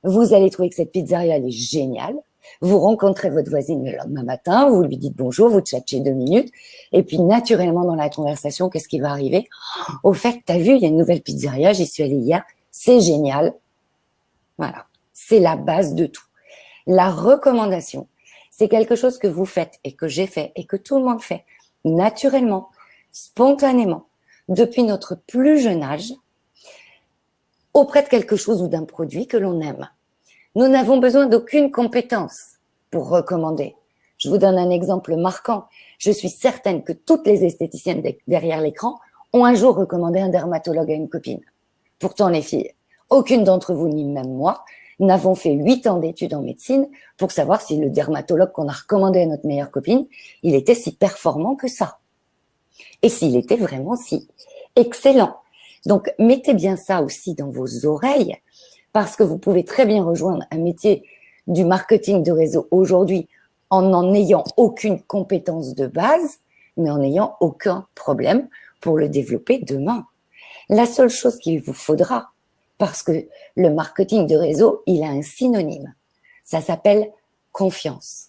Vous allez trouver que cette pizzeria, elle est géniale. Vous rencontrez votre voisine le lendemain matin, vous lui dites bonjour, vous tchatchez 2 minutes, et puis naturellement dans la conversation, qu'est-ce qui va arriver? Au fait, t'as vu, il y a une nouvelle pizzeria, j'y suis allée hier, c'est génial. Voilà, c'est la base de tout. La recommandation, c'est quelque chose que vous faites et que j'ai fait et que tout le monde fait naturellement, spontanément, depuis notre plus jeune âge, auprès de quelque chose ou d'un produit que l'on aime. Nous n'avons besoin d'aucune compétence pour recommander. Je vous donne un exemple marquant. Je suis certaine que toutes les esthéticiennes derrière l'écran ont un jour recommandé un dermatologue à une copine. Pourtant, les filles, aucune d'entre vous, ni même moi, n'avons fait 8 ans d'études en médecine pour savoir si le dermatologue qu'on a recommandé à notre meilleure copine, il était si performant que ça. Et s'il était vraiment si excellent. Donc, mettez bien ça aussi dans vos oreilles, parce que vous pouvez très bien rejoindre un métier du marketing de réseau aujourd'hui en n'en ayant aucune compétence de base, mais en n'ayant aucun problème pour le développer demain. La seule chose qu'il vous faudra, parce que le marketing de réseau, il a un synonyme. Ça s'appelle confiance.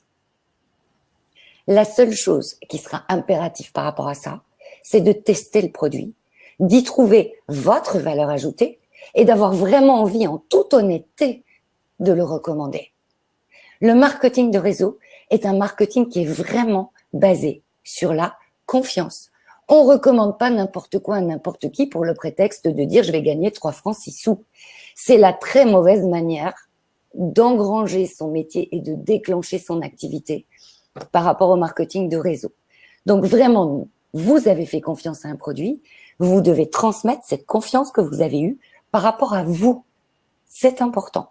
La seule chose qui sera impérative par rapport à ça, c'est de tester le produit, d'y trouver votre valeur ajoutée et d'avoir vraiment envie, en toute honnêteté, de le recommander. Le marketing de réseau est un marketing qui est vraiment basé sur la confiance. On recommande pas n'importe quoi à n'importe qui pour le prétexte de dire je vais gagner 3 francs 6 sous. C'est la très mauvaise manière d'engranger son métier et de déclencher son activité par rapport au marketing de réseau. Donc vraiment, vous avez fait confiance à un produit, vous devez transmettre cette confiance que vous avez eue par rapport à vous. C'est important.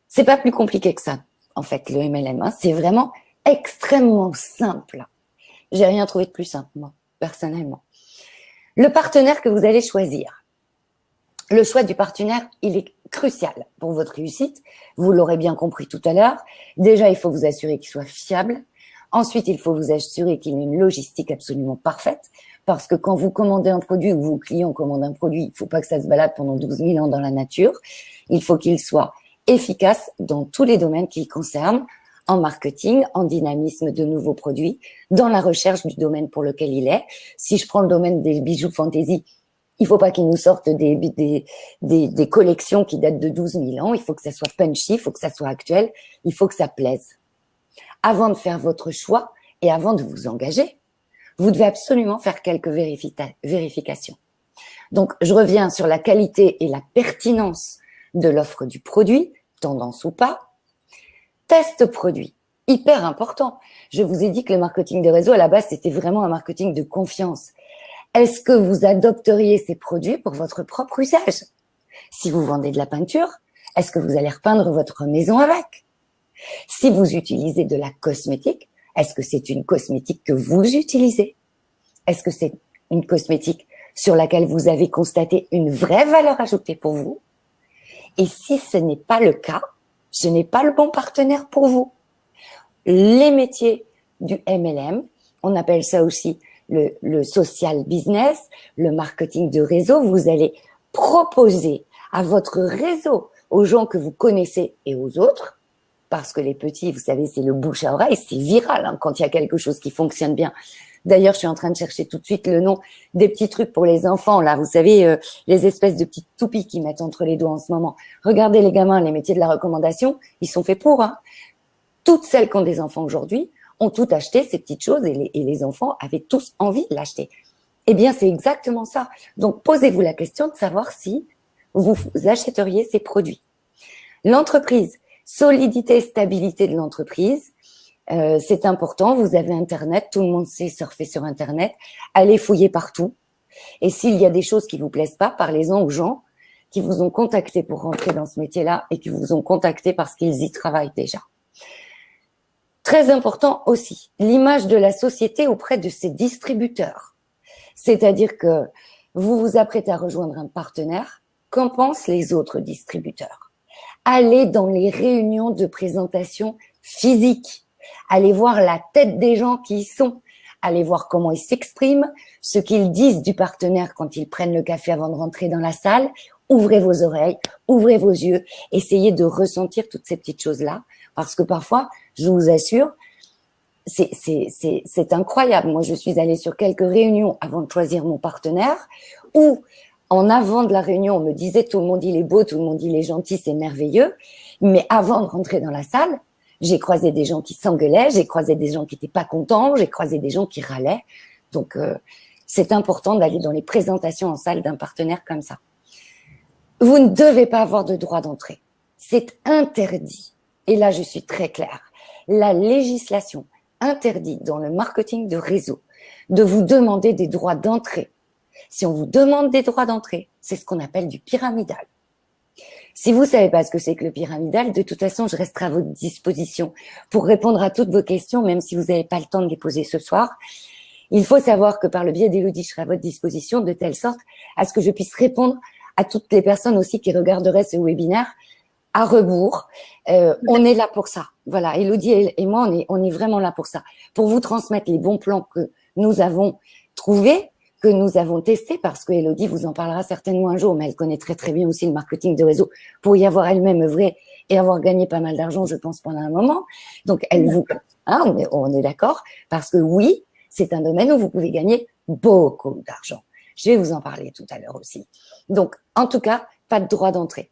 C'est pas plus compliqué que ça, en fait, le MLM. C'est vraiment extrêmement simple. J'ai rien trouvé de plus simple, moi, personnellement. Le partenaire que vous allez choisir. Le choix du partenaire, il est crucial pour votre réussite. Vous l'aurez bien compris tout à l'heure. Déjà, il faut vous assurer qu'il soit fiable. Ensuite, il faut vous assurer qu'il ait une logistique absolument parfaite. Parce que quand vous commandez un produit ou vos clients commandent un produit, il ne faut pas que ça se balade pendant 12 000 ans dans la nature. Il faut qu'il soit efficace dans tous les domaines qui concernent, en marketing, en dynamisme de nouveaux produits, dans la recherche du domaine pour lequel il est. Si je prends le domaine des bijoux fantaisie, il faut pas qu'ils nous sortent des collections qui datent de 12 000 ans. Il faut que ça soit punchy, il faut que ça soit actuel, il faut que ça plaise. Avant de faire votre choix et avant de vous engager, vous devez absolument faire quelques vérifications. Donc, je reviens sur la qualité et la pertinence de l'offre du produit, tendance ou pas. Test produit, hyper important. Je vous ai dit que le marketing de réseau, à la base, c'était vraiment un marketing de confiance. Est-ce que vous adopteriez ces produits pour votre propre usage? Si vous vendez de la peinture, Est-ce que vous allez repeindre votre maison avec? Si vous utilisez de la cosmétique, est-ce que c'est une cosmétique que vous utilisez? Est-ce que c'est une cosmétique sur laquelle vous avez constaté une vraie valeur ajoutée pour vous? Et si ce n'est pas le cas, ce n'est pas le bon partenaire pour vous. Les métiers du MLM, on appelle ça aussi le social business, le marketing de réseau. Vous allez proposer à votre réseau, aux gens que vous connaissez et aux autres, parce que les petits, vous savez, c'est le bouche à oreille, c'est viral hein, quand il y a quelque chose qui fonctionne bien. D'ailleurs, je suis en train de chercher tout de suite le nom des petits trucs pour les enfants, là, vous savez, les espèces de petites toupies qu'ils mettent entre les doigts en ce moment. Regardez les gamins, les métiers de la recommandation, ils sont faits pour. Hein. Toutes celles qui ont des enfants aujourd'hui ont tout acheté, ces petites choses, et les enfants avaient tous envie de l'acheter. Eh bien, c'est exactement ça. Donc, posez-vous la question de savoir si vous achèteriez ces produits. L'entreprise, solidité et stabilité de l'entreprise, c'est important. Vous avez Internet, tout le monde sait surfer sur Internet. Allez fouiller partout. Et s'il y a des choses qui vous plaisent pas, parlez-en aux gens qui vous ont contacté pour rentrer dans ce métier-là et qui vous ont contacté parce qu'ils y travaillent déjà. Très important aussi, l'image de la société auprès de ses distributeurs. C'est-à-dire que vous vous apprêtez à rejoindre un partenaire. Qu'en pensent les autres distributeurs? Allez dans les réunions de présentation physique. Allez voir la tête des gens qui y sont. Allez voir comment ils s'expriment, ce qu'ils disent du partenaire quand ils prennent le café avant de rentrer dans la salle. Ouvrez vos oreilles, ouvrez vos yeux. Essayez de ressentir toutes ces petites choses-là. Parce que parfois, je vous assure, c'est incroyable. Moi, je suis allée sur quelques réunions avant de choisir mon partenaire où, en avant de la réunion, on me disait tout le monde il est beau, tout le monde il est gentil, c'est merveilleux. Mais avant de rentrer dans la salle, j'ai croisé des gens qui s'engueulaient, j'ai croisé des gens qui n'étaient pas contents, j'ai croisé des gens qui râlaient. Donc, c'est important d'aller dans les présentations en salle d'un partenaire comme ça. Vous ne devez pas avoir de droit d'entrée. C'est interdit. Et là, je suis très claire. La législation interdit dans le marketing de réseau de vous demander des droits d'entrée. Si on vous demande des droits d'entrée, c'est ce qu'on appelle du pyramidal. Si vous savez pas ce que c'est que le pyramidal, de toute façon, je resterai à votre disposition pour répondre à toutes vos questions, même si vous n'avez pas le temps de les poser ce soir. Il faut savoir que par le biais d'Élodie, je serai à votre disposition de telle sorte à ce que je puisse répondre à toutes les personnes aussi qui regarderaient ce webinaire à rebours. On est là pour ça. Voilà, Élodie et moi, on est vraiment là pour ça. Pour vous transmettre les bons plans que nous avons trouvés, que nous avons testés, parce que Élodie vous en parlera certainement un jour, mais elle connaît très très bien aussi le marketing de réseau pour y avoir elle-même œuvré et avoir gagné pas mal d'argent, je pense, pendant un moment. Donc, elle vous, hein, on est d'accord, parce que oui, c'est un domaine où vous pouvez gagner beaucoup d'argent. Je vais vous en parler tout à l'heure aussi. Donc, en tout cas, pas de droit d'entrée.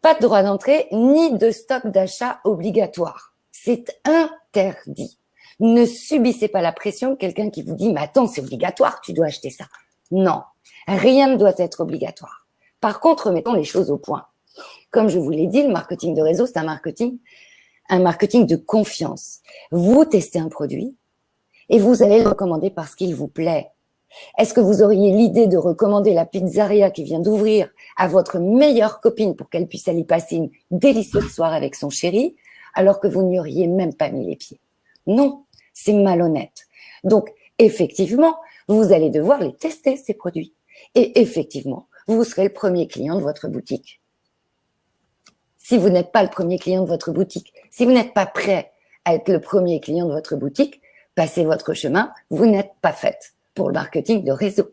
Pas de droit d'entrée, ni de stock d'achat obligatoire. C'est interdit. Ne subissez pas la pression de quelqu'un qui vous dit « Mais attends, c'est obligatoire, tu dois acheter ça. » Non, rien ne doit être obligatoire. Par contre, mettons les choses au point. Comme je vous l'ai dit, le marketing de réseau, c'est un marketing de confiance. Vous testez un produit et vous allez le recommander parce qu'il vous plaît. Est-ce que vous auriez l'idée de recommander la pizzeria qui vient d'ouvrir à votre meilleure copine pour qu'elle puisse aller passer une délicieuse soirée avec son chéri, alors que vous n'y auriez même pas mis les pieds? Non, c'est malhonnête. Donc, effectivement, vous allez devoir les tester, ces produits. Et effectivement, vous serez le premier client de votre boutique. Si vous n'êtes pas le premier client de votre boutique, si vous n'êtes pas prêt à être le premier client de votre boutique, passez votre chemin, vous n'êtes pas faite pour le marketing de réseau.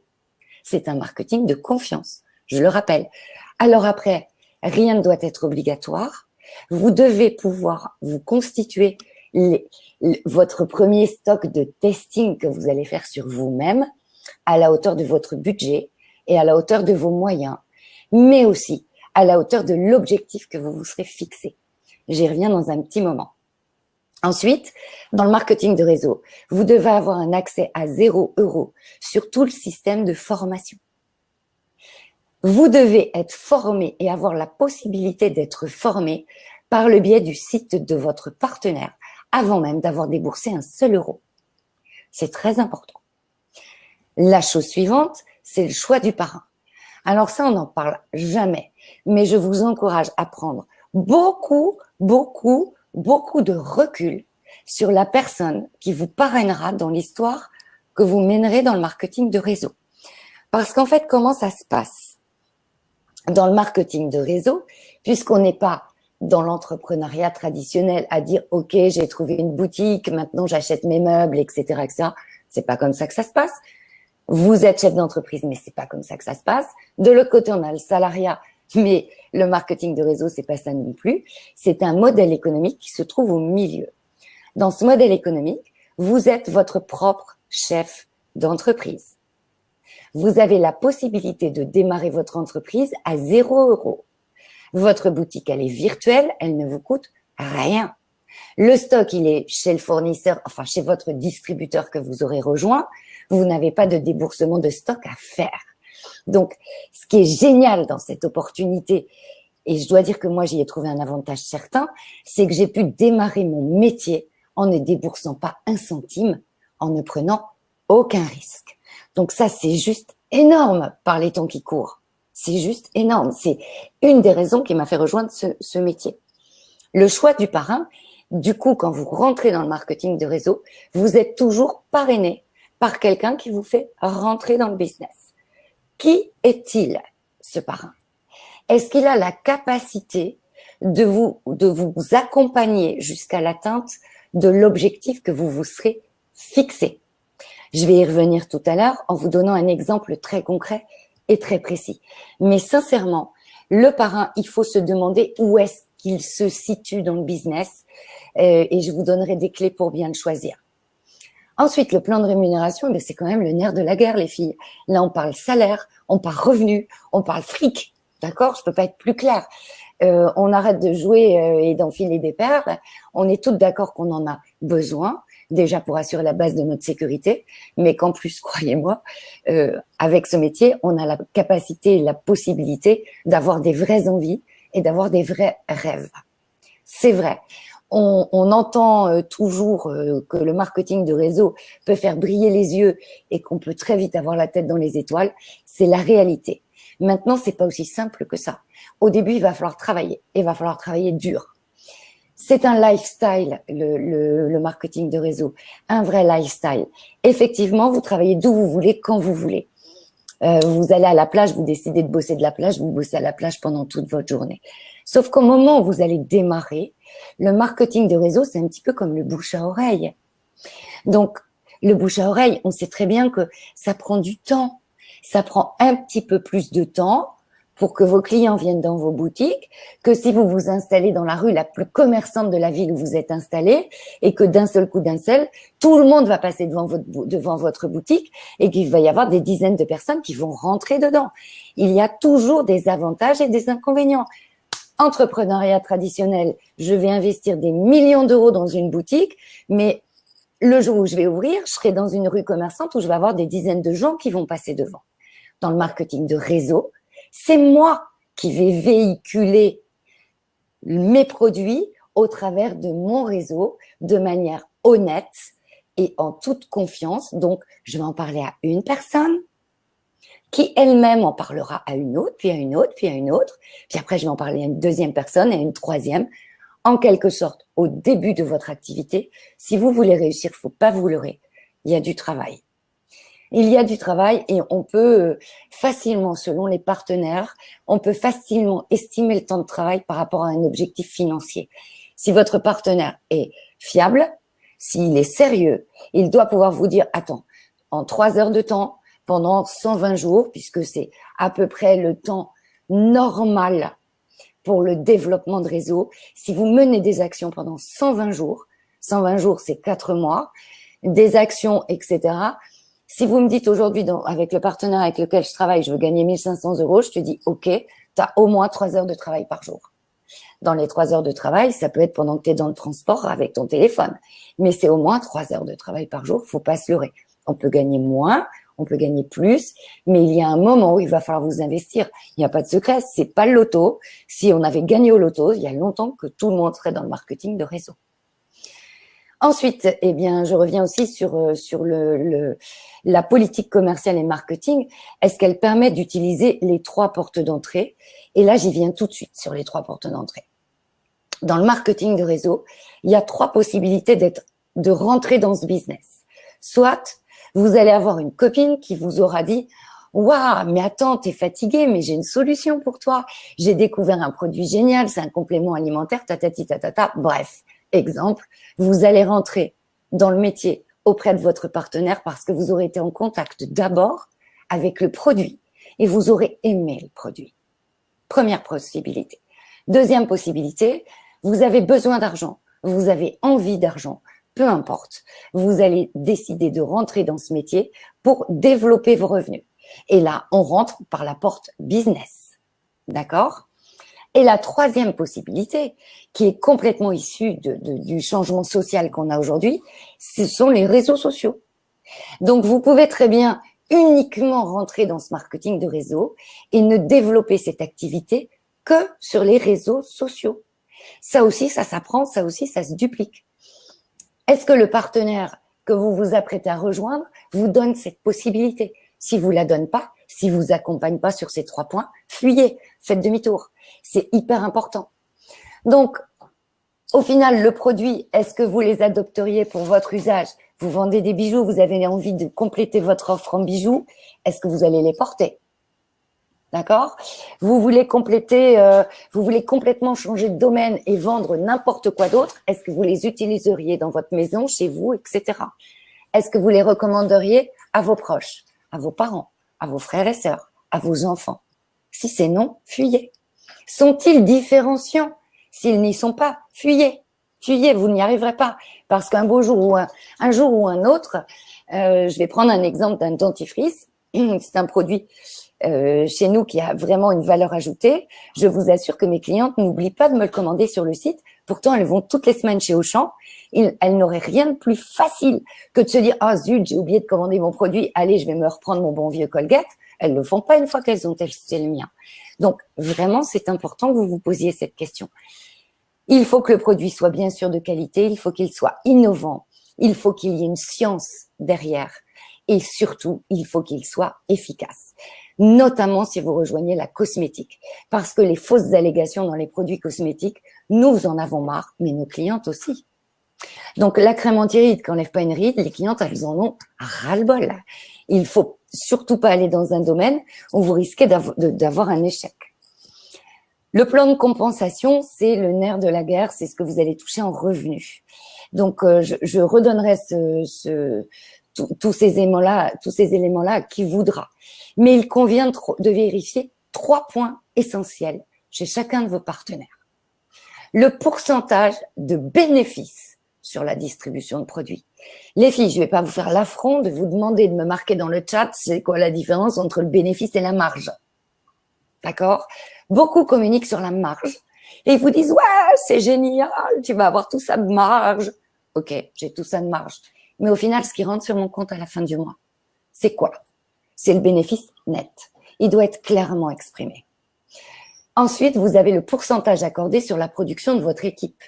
C'est un marketing de confiance, je le rappelle. Alors après, rien ne doit être obligatoire. Vous devez pouvoir vous constituer votre premier stock de testing que vous allez faire sur vous-même à la hauteur de votre budget et à la hauteur de vos moyens, mais aussi à la hauteur de l'objectif que vous vous serez fixé. J'y reviens dans un petit moment. Ensuite, dans le marketing de réseau, vous devez avoir un accès à 0 € sur tout le système de formation. Vous devez être formé et avoir la possibilité d'être formé par le biais du site de votre partenaire avant même d'avoir déboursé un seul euro. C'est très important. La chose suivante, c'est le choix du parrain. Alors ça, on n'en parle jamais. Mais je vous encourage à prendre beaucoup, beaucoup, beaucoup de recul sur la personne qui vous parrainera dans l'histoire que vous mènerez dans le marketing de réseau. Parce qu'en fait, comment ça se passe dans le marketing de réseau, puisqu'on n'est pas dans l'entrepreneuriat traditionnel à dire « Ok, j'ai trouvé une boutique, maintenant j'achète mes meubles, etc. etc. » C'est pas comme ça que ça se passe. Vous êtes chef d'entreprise, mais c'est pas comme ça que ça se passe. De l'autre côté, on a le salariat, mais le marketing de réseau, c'est pas ça non plus. C'est un modèle économique qui se trouve au milieu. Dans ce modèle économique, vous êtes votre propre chef d'entreprise. Vous avez la possibilité de démarrer votre entreprise à 0 €. Votre boutique, elle est virtuelle, elle ne vous coûte rien. Le stock, il est chez le fournisseur, enfin chez votre distributeur que vous aurez rejoint. Vous n'avez pas de déboursement de stock à faire. Donc, ce qui est génial dans cette opportunité, et je dois dire que moi, j'y ai trouvé un avantage certain, c'est que j'ai pu démarrer mon métier en ne déboursant pas un centime, en ne prenant aucun risque. Donc ça, c'est juste énorme par les temps qui courent. C'est juste énorme. C'est une des raisons qui m'a fait rejoindre ce métier. Le choix du parrain, du coup, quand vous rentrez dans le marketing de réseau, vous êtes toujours parrainé par quelqu'un qui vous fait rentrer dans le business. Qui est-il, ce parrain? Est-ce qu'il a la capacité de vous accompagner jusqu'à l'atteinte de l'objectif que vous vous serez fixé? Je vais y revenir tout à l'heure en vous donnant un exemple très concret et très précis. Mais sincèrement, le parrain, il faut se demander où est-ce qu'il se situe dans le business et je vous donnerai des clés pour bien le choisir. Ensuite, le plan de rémunération, c'est quand même le nerf de la guerre, les filles. Là, on parle salaire, on parle revenu, on parle fric. D'accord? Je peux pas être plus claire. On arrête de jouer et d'enfiler des perles. On est toutes d'accord qu'on en a besoin, déjà pour assurer la base de notre sécurité, mais qu'en plus, croyez-moi, avec ce métier, on a la capacité et la possibilité d'avoir des vraies envies et d'avoir des vrais rêves. C'est vrai. On entend toujours que le marketing de réseau peut faire briller les yeux et qu'on peut très vite avoir la tête dans les étoiles. C'est la réalité. Maintenant, c'est pas aussi simple que ça. Au début, il va falloir travailler. Il va falloir travailler dur. C'est un lifestyle, le marketing de réseau. Un vrai lifestyle. Effectivement, vous travaillez d'où vous voulez, quand vous voulez. Vous allez à la plage, vous décidez de bosser de la plage, vous bossez à la plage pendant toute votre journée. Sauf qu'au moment où vous allez démarrer, le marketing de réseau, c'est un petit peu comme le bouche à oreille. Donc, le bouche à oreille, on sait très bien que ça prend du temps. Ça prend un petit peu plus de temps pour que vos clients viennent dans vos boutiques, que si vous vous installez dans la rue la plus commerçante de la ville où vous êtes installé et que d'un seul coup, tout le monde va passer devant votre boutique et qu'il va y avoir des dizaines de personnes qui vont rentrer dedans. Il y a toujours des avantages et des inconvénients. Entrepreneuriat traditionnel, je vais investir des millions d'euros dans une boutique, mais le jour où je vais ouvrir, je serai dans une rue commerçante où je vais avoir des dizaines de gens qui vont passer devant. Dans le marketing de réseau, c'est moi qui vais véhiculer mes produits au travers de mon réseau de manière honnête et en toute confiance. Donc, je vais en parler à une personne qui elle-même en parlera à une autre, puis à une autre, puis à une autre. Puis après, je vais en parler à une deuxième personne, à une troisième. En quelque sorte, au début de votre activité, si vous voulez réussir, il ne faut pas vous leurrer. Il y a du travail. Il y a du travail et on peut facilement, selon les partenaires, on peut facilement estimer le temps de travail par rapport à un objectif financier. Si votre partenaire est fiable, s'il est sérieux, il doit pouvoir vous dire, attends, en 3 heures de temps, pendant 120 jours, puisque c'est à peu près le temps normal pour le développement de réseau, si vous menez des actions pendant 120 jours c'est 4 mois, des actions, etc., si vous me dites aujourd'hui, avec le partenaire avec lequel je travaille, je veux gagner 1500 €, je te dis, OK, tu as au moins 3 heures de travail par jour. Dans les 3 heures de travail, ça peut être pendant que tu es dans le transport avec ton téléphone. Mais c'est au moins 3 heures de travail par jour, faut pas se leurrer. On peut gagner moins, on peut gagner plus, mais il y a un moment où il va falloir vous investir. Il n'y a pas de secret, c'est pas le loto. Si on avait gagné au loto, il y a longtemps que tout le monde serait dans le marketing de réseau. Ensuite, eh bien, je reviens aussi sur la politique commerciale et marketing. Est-ce qu'elle permet d'utiliser les 3 portes d'entrée? Et là, j'y viens tout de suite sur les 3 portes d'entrée. Dans le marketing de réseau, il y a 3 possibilités de rentrer dans ce business. Soit vous allez avoir une copine qui vous aura dit « Waouh, mais attends, t'es fatiguée, mais j'ai une solution pour toi. J'ai découvert un produit génial, c'est un complément alimentaire, tatati tatata. » Bref, exemple, vous allez rentrer dans le métier auprès de votre partenaire parce que vous aurez été en contact d'abord avec le produit et vous aurez aimé le produit. Première possibilité. Deuxième possibilité, vous avez besoin d'argent, vous avez envie d'argent, peu importe. Vous allez décider de rentrer dans ce métier pour développer vos revenus. Et là, on rentre par la porte business. D'accord? Et la troisième possibilité, qui est complètement issue du changement social qu'on a aujourd'hui, ce sont les réseaux sociaux. Donc, vous pouvez très bien uniquement rentrer dans ce marketing de réseau et ne développer cette activité que sur les réseaux sociaux. Ça aussi, ça s'apprend, ça aussi, ça se duplique. Est-ce que le partenaire que vous vous apprêtez à rejoindre vous donne cette possibilité? Si vous la donne pas, si vous accompagne pas sur ces 3 points, fuyez, faites demi-tour. C'est hyper important. Donc, au final, le produit, est-ce que vous les adopteriez pour votre usage? Vous vendez des bijoux, vous avez envie de compléter votre offre en bijoux, est-ce que vous allez les porter? D'accord? Vous voulez compléter, vous voulez complètement changer de domaine et vendre n'importe quoi d'autre, est-ce que vous les utiliseriez dans votre maison, chez vous, etc. Est-ce que vous les recommanderiez à vos proches, à vos parents, à vos frères et sœurs, à vos enfants? Si c'est non, fuyez. Sont-ils différenciants? S'ils n'y sont pas, fuyez. Fuyez, vous n'y arriverez pas. Parce qu'un beau jour ou un jour ou un autre, je vais prendre un exemple d'un dentifrice. C'est un produit chez nous qui a vraiment une valeur ajoutée. Je vous assure que mes clientes n'oublient pas de me le commander sur le site. Pourtant, elles vont toutes les semaines chez Auchan. Elles n'auraient rien de plus facile que de se dire « Ah zut, j'ai oublié de commander mon produit. Allez, je vais me reprendre mon bon vieux Colgate. » Elles ne le font pas une fois qu'elles ont testé le mien. Donc, vraiment, c'est important que vous vous posiez cette question. Il faut que le produit soit bien sûr de qualité, il faut qu'il soit innovant, il faut qu'il y ait une science derrière et surtout, il faut qu'il soit efficace. Notamment si vous rejoignez la cosmétique. Parce que les fausses allégations dans les produits cosmétiques, nous en avons marre, mais nos clientes aussi. Donc, la crème anti-rides qui n'enlève pas une ride, les clientes, elles en ont ras-le-bol. Il faut surtout pas aller dans un domaine où vous risquez d'avoir un échec. Le plan de compensation, c'est le nerf de la guerre, c'est ce que vous allez toucher en revenus. Donc, je redonnerai tous ces éléments-là à qui voudra. Mais il convient de vérifier 3 points essentiels chez chacun de vos partenaires. Le pourcentage de bénéfices sur la distribution de produits. Les filles, je ne vais pas vous faire l'affront de vous demander de me marquer dans le chat c'est quoi la différence entre le bénéfice et la marge. D'accord? Beaucoup communiquent sur la marge et ils vous disent « Ouais, c'est génial, tu vas avoir tout ça de marge. » Ok, j'ai tout ça de marge. Mais au final, ce qui rentre sur mon compte à la fin du mois, c'est quoi? C'est le bénéfice net. Il doit être clairement exprimé. Ensuite, vous avez le pourcentage accordé sur la production de votre équipe.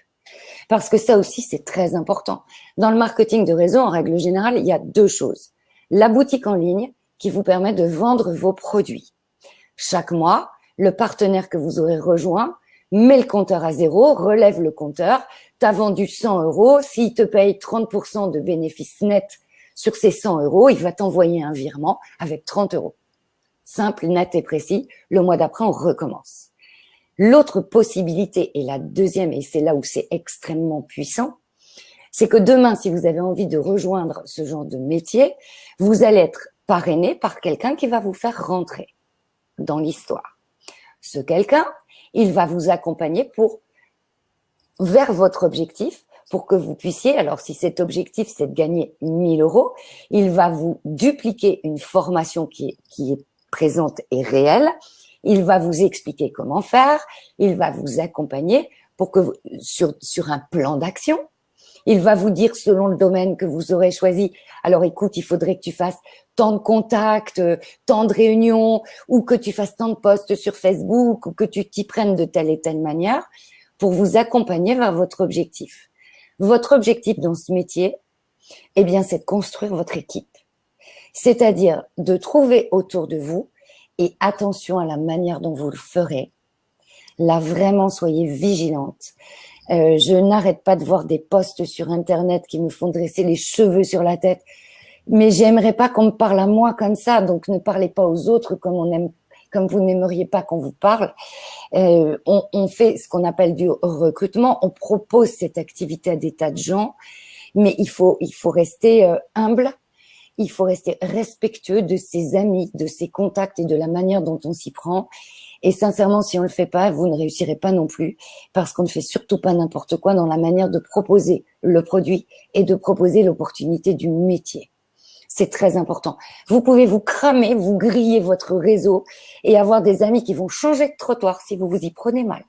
Parce que ça aussi, c'est très important. Dans le marketing de réseau, en règle générale, il y a 2 choses. La boutique en ligne qui vous permet de vendre vos produits. Chaque mois, le partenaire que vous aurez rejoint met le compteur à 0, relève le compteur. Tu as vendu 100 €. S'il te paye 30% de bénéfice net sur ces 100 €, il va t'envoyer un virement avec 30 €. Simple, net et précis. Le mois d'après, on recommence. L'autre possibilité, et la deuxième, et c'est là où c'est extrêmement puissant, c'est que demain, si vous avez envie de rejoindre ce genre de métier, vous allez être parrainé par quelqu'un qui va vous faire rentrer dans l'histoire. Ce quelqu'un, il va vous accompagner vers votre objectif pour que vous puissiez, alors si cet objectif c'est de gagner 1000 €, il va vous dupliquer une formation qui est présente et réelle. Il va vous expliquer comment faire, il va vous accompagner pour que sur un plan d'action. Il va vous dire selon le domaine que vous aurez choisi. Alors écoute, il faudrait que tu fasses tant de contacts, tant de réunions, ou que tu fasses tant de posts sur Facebook, ou que tu t'y prennes de telle et telle manière pour vous accompagner vers votre objectif. Votre objectif dans ce métier, eh bien, c'est de construire votre équipe. C'est-à-dire de trouver autour de vous, et attention à la manière dont vous le ferez. Là, vraiment, soyez vigilante. Je n'arrête pas de voir des posts sur Internet qui me font dresser les cheveux sur la tête. Mais j'aimerais pas qu'on me parle à moi comme ça. Donc, ne parlez pas aux autres comme vous n'aimeriez pas qu'on vous parle. On fait ce qu'on appelle du recrutement. On propose cette activité à des tas de gens. Mais il faut rester humble. Il faut rester respectueux de ses amis, de ses contacts et de la manière dont on s'y prend. Et sincèrement, si on le fait pas, vous ne réussirez pas non plus, parce qu'on ne fait surtout pas n'importe quoi dans la manière de proposer le produit et de proposer l'opportunité du métier. C'est très important. Vous pouvez vous cramer, vous griller votre réseau et avoir des amis qui vont changer de trottoir si vous vous y prenez mal.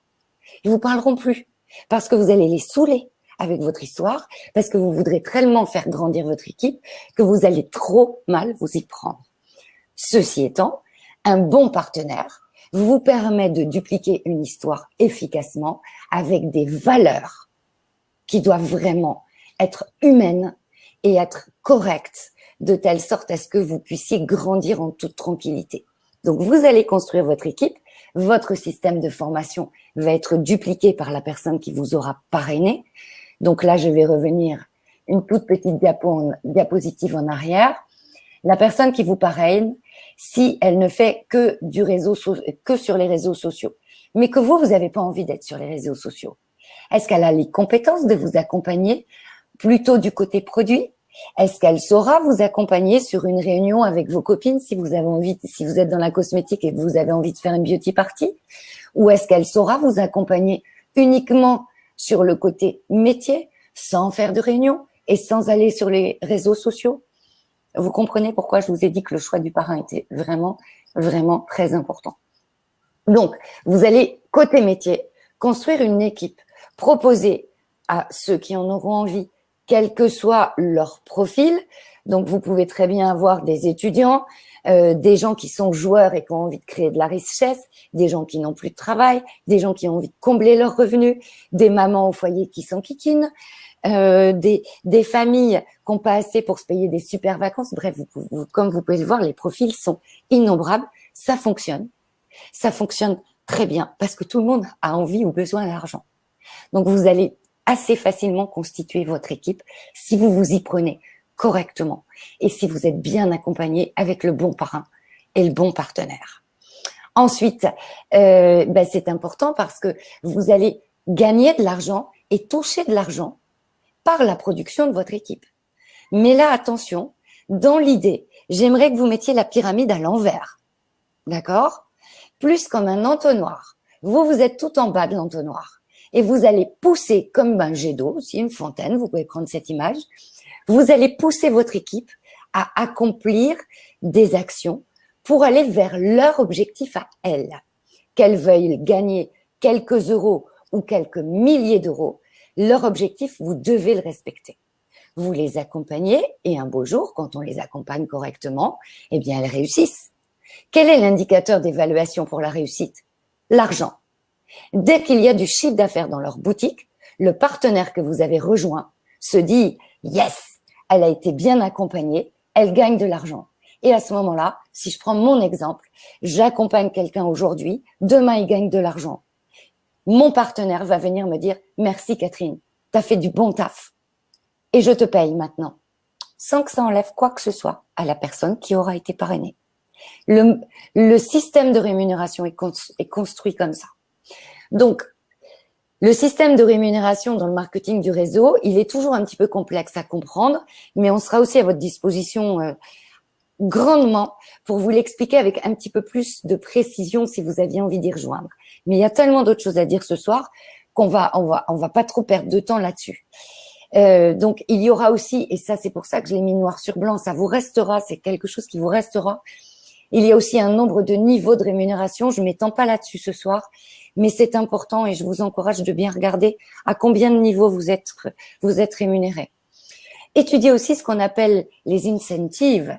Ils vous parleront plus parce que vous allez les saouler avec votre histoire, parce que vous voudrez tellement faire grandir votre équipe que vous allez trop mal vous y prendre. Ceci étant, un bon partenaire vous permet de dupliquer une histoire efficacement avec des valeurs qui doivent vraiment être humaines et être correctes de telle sorte à ce que vous puissiez grandir en toute tranquillité. Donc, vous allez construire votre équipe, votre système de formation va être dupliqué par la personne qui vous aura parrainé. Donc là, je vais revenir une toute petite diapositive en arrière. La personne qui vous parraine, si elle ne fait que sur les réseaux sociaux, mais que vous n'avez pas envie d'être sur les réseaux sociaux, est-ce qu'elle a les compétences de vous accompagner plutôt du côté produit? Est-ce qu'elle saura vous accompagner sur une réunion avec vos copines si vous êtes dans la cosmétique et que vous avez envie de faire une beauty party? Ou est-ce qu'elle saura vous accompagner uniquement sur le côté métier, sans faire de réunion et sans aller sur les réseaux sociaux? Vous comprenez pourquoi je vous ai dit que le choix du parrain était vraiment, vraiment très important. Donc, vous allez, côté métier, construire une équipe, proposer à ceux qui en auront envie, quel que soit leur profil. Donc, vous pouvez très bien avoir des étudiants, des gens qui sont joueurs et qui ont envie de créer de la richesse, des gens qui n'ont plus de travail, des gens qui ont envie de combler leurs revenus, des mamans au foyer qui s'enquiquinent, des familles qui n'ont pas assez pour se payer des super vacances. Bref, comme vous pouvez le voir, les profils sont innombrables. Ça fonctionne très bien parce que tout le monde a envie ou besoin d'argent. Donc, vous allez assez facilement constituer votre équipe si vous vous y prenez correctement et si vous êtes bien accompagné avec le bon parrain et le bon partenaire. Ensuite, c'est important parce que vous allez gagner de l'argent et toucher de l'argent par la production de votre équipe. Mais là, attention, dans l'idée, j'aimerais que vous mettiez la pyramide à l'envers. D'accord? Plus comme un entonnoir. Vous êtes tout en bas de l'entonnoir. Et vous allez pousser comme un jet d'eau, aussi une fontaine, vous pouvez prendre cette image. Vous allez pousser votre équipe à accomplir des actions pour aller vers leur objectif à elles. Qu'elles veuillent gagner quelques euros ou quelques milliers d'euros, leur objectif, vous devez le respecter. Vous les accompagnez et un beau jour, quand on les accompagne correctement, eh bien, elles réussissent. Quel est l'indicateur d'évaluation pour la réussite? L'argent. Dès qu'il y a du chiffre d'affaires dans leur boutique, le partenaire que vous avez rejoint se dit « Yes, elle a été bien accompagnée, elle gagne de l'argent ». Et à ce moment-là, si je prends mon exemple, j'accompagne quelqu'un aujourd'hui, demain il gagne de l'argent. Mon partenaire va venir me dire « Merci Catherine, tu as fait du bon taf et je te paye maintenant », sans que ça enlève quoi que ce soit à la personne qui aura été parrainée. Le système de rémunération est construit comme ça. Donc, le système de rémunération dans le marketing du réseau, il est toujours un petit peu complexe à comprendre, mais on sera aussi à votre disposition grandement pour vous l'expliquer avec un petit peu plus de précision si vous aviez envie d'y rejoindre. Mais il y a tellement d'autres choses à dire ce soir qu'on va pas trop perdre de temps là-dessus. Donc, il y aura aussi, et ça c'est pour ça que je l'ai mis noir sur blanc, ça vous restera, c'est quelque chose qui vous restera. Il y a aussi un nombre de niveaux de rémunération, je m'étends pas là-dessus ce soir, mais c'est important et je vous encourage de bien regarder à combien de niveaux vous êtes rémunéré. Étudiez aussi ce qu'on appelle les incentives.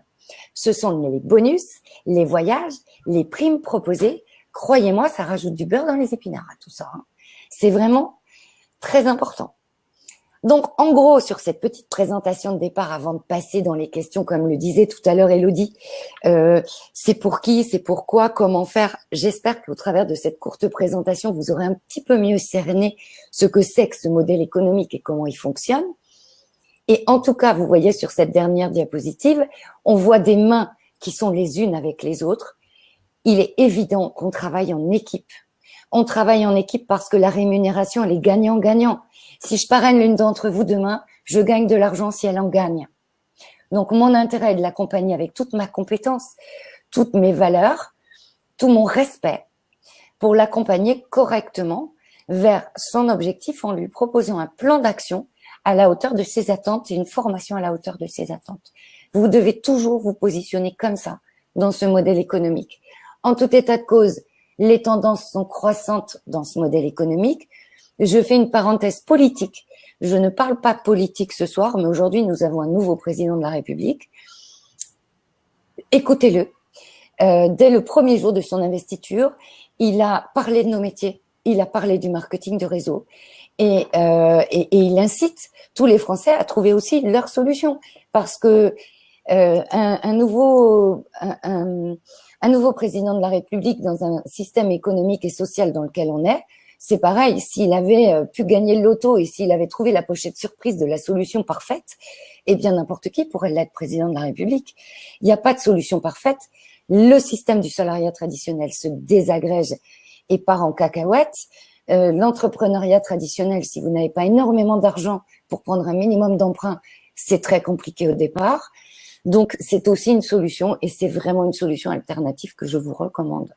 Ce sont les bonus, les voyages, les primes proposées. Croyez-moi, ça rajoute du beurre dans les épinards à tout ça. Hein. C'est vraiment très important. Donc, en gros, sur cette petite présentation de départ, avant de passer dans les questions, comme le disait tout à l'heure Elodie, c'est pour qui, c'est pourquoi, comment faire. J'espère qu'au travers de cette courte présentation, vous aurez un petit peu mieux cerné ce que c'est que ce modèle économique et comment il fonctionne. Et en tout cas, vous voyez sur cette dernière diapositive, on voit des mains qui sont les unes avec les autres. Il est évident qu'on travaille en équipe. On travaille en équipe parce que la rémunération, elle est gagnant-gagnant. Si je parraine l'une d'entre vous demain, je gagne de l'argent si elle en gagne. Donc, mon intérêt est de l'accompagner avec toute ma compétence, toutes mes valeurs, tout mon respect pour l'accompagner correctement vers son objectif en lui proposant un plan d'action à la hauteur de ses attentes et une formation à la hauteur de ses attentes. Vous devez toujours vous positionner comme ça dans ce modèle économique. En tout état de cause, les tendances sont croissantes dans ce modèle économique. Je fais une parenthèse politique. Je ne parle pas politique ce soir, mais aujourd'hui, nous avons un nouveau président de la République. Écoutez-le. Dès le premier jour de son investiture, il a parlé de nos métiers, il a parlé du marketing de réseau et il incite tous les Français à trouver aussi leur solution parce que un nouveau président de la République dans un système économique et social dans lequel on est, c'est pareil, s'il avait pu gagner le loto et s'il avait trouvé la pochette surprise de la solution parfaite, eh bien n'importe qui pourrait l'être président de la République. Il n'y a pas de solution parfaite. Le système du salariat traditionnel se désagrège et part en cacahuète. L'entrepreneuriat traditionnel, si vous n'avez pas énormément d'argent pour prendre un minimum d'emprunt, c'est très compliqué au départ. Donc, c'est aussi une solution et c'est vraiment une solution alternative que je vous recommande.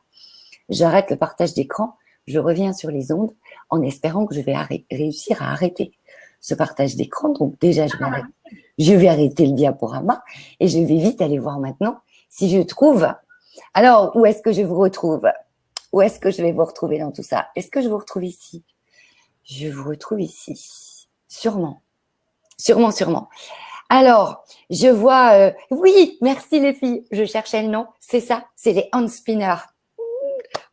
J'arrête le partage d'écran. Je reviens sur les ondes en espérant que je vais réussir à arrêter ce partage d'écran. Donc déjà, je vais arrêter le diaporama et je vais vite aller voir maintenant si je trouve. Alors, où est-ce que je vous retrouve? Où est-ce que je vais vous retrouver dans tout ça? Est-ce que je vous retrouve ici? Je vous retrouve ici. Sûrement. Sûrement. Alors, je vois... oui, merci les filles. Je cherchais le nom. C'est ça, c'est les hand spinners.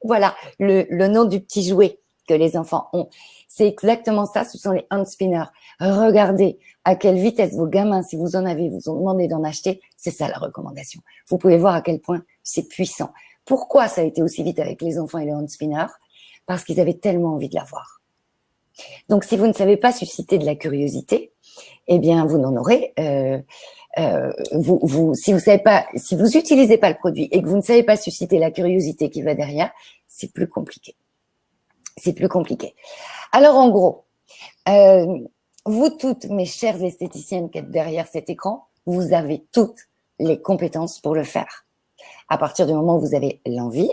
Voilà, le nom du petit jouet que les enfants ont. C'est exactement ça, ce sont les hand spinners. Regardez à quelle vitesse vos gamins, si vous en avez, vous ont demandé d'en acheter. C'est ça la recommandation. Vous pouvez voir à quel point c'est puissant. Pourquoi ça a été aussi vite avec les enfants et les hand spinners? Parce qu'ils avaient tellement envie de l'avoir. Donc, si vous ne savez pas susciter de la curiosité, eh bien, vous n'en aurez. Si vous savez pas, si vous utilisez pas le produit et que vous ne savez pas susciter la curiosité qui va derrière, c'est plus compliqué. C'est plus compliqué. Alors, en gros, vous toutes, mes chères esthéticiennes qui êtes derrière cet écran, vous avez toutes les compétences pour le faire. À partir du moment où vous avez l'envie,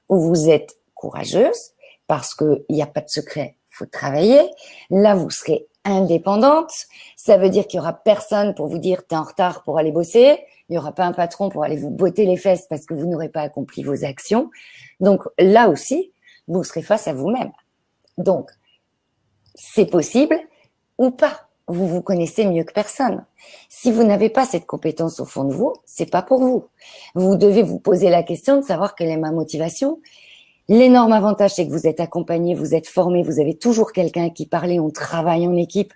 où vous êtes courageuse, parce qu'il n'y a pas de secret, il faut travailler. Là, vous serez indépendante. Ça veut dire qu'il n'y aura personne pour vous dire t'es en retard pour aller bosser. Il n'y aura pas un patron pour aller vous botter les fesses parce que vous n'aurez pas accompli vos actions. Donc là aussi, vous serez face à vous-même. Donc, c'est possible ou pas. Vous vous connaissez mieux que personne. Si vous n'avez pas cette compétence au fond de vous, c'est pas pour vous. Vous devez vous poser la question de savoir quelle est ma motivation. L'énorme avantage, c'est que vous êtes accompagné, vous êtes formé, vous avez toujours quelqu'un à qui parler, on travaille en équipe.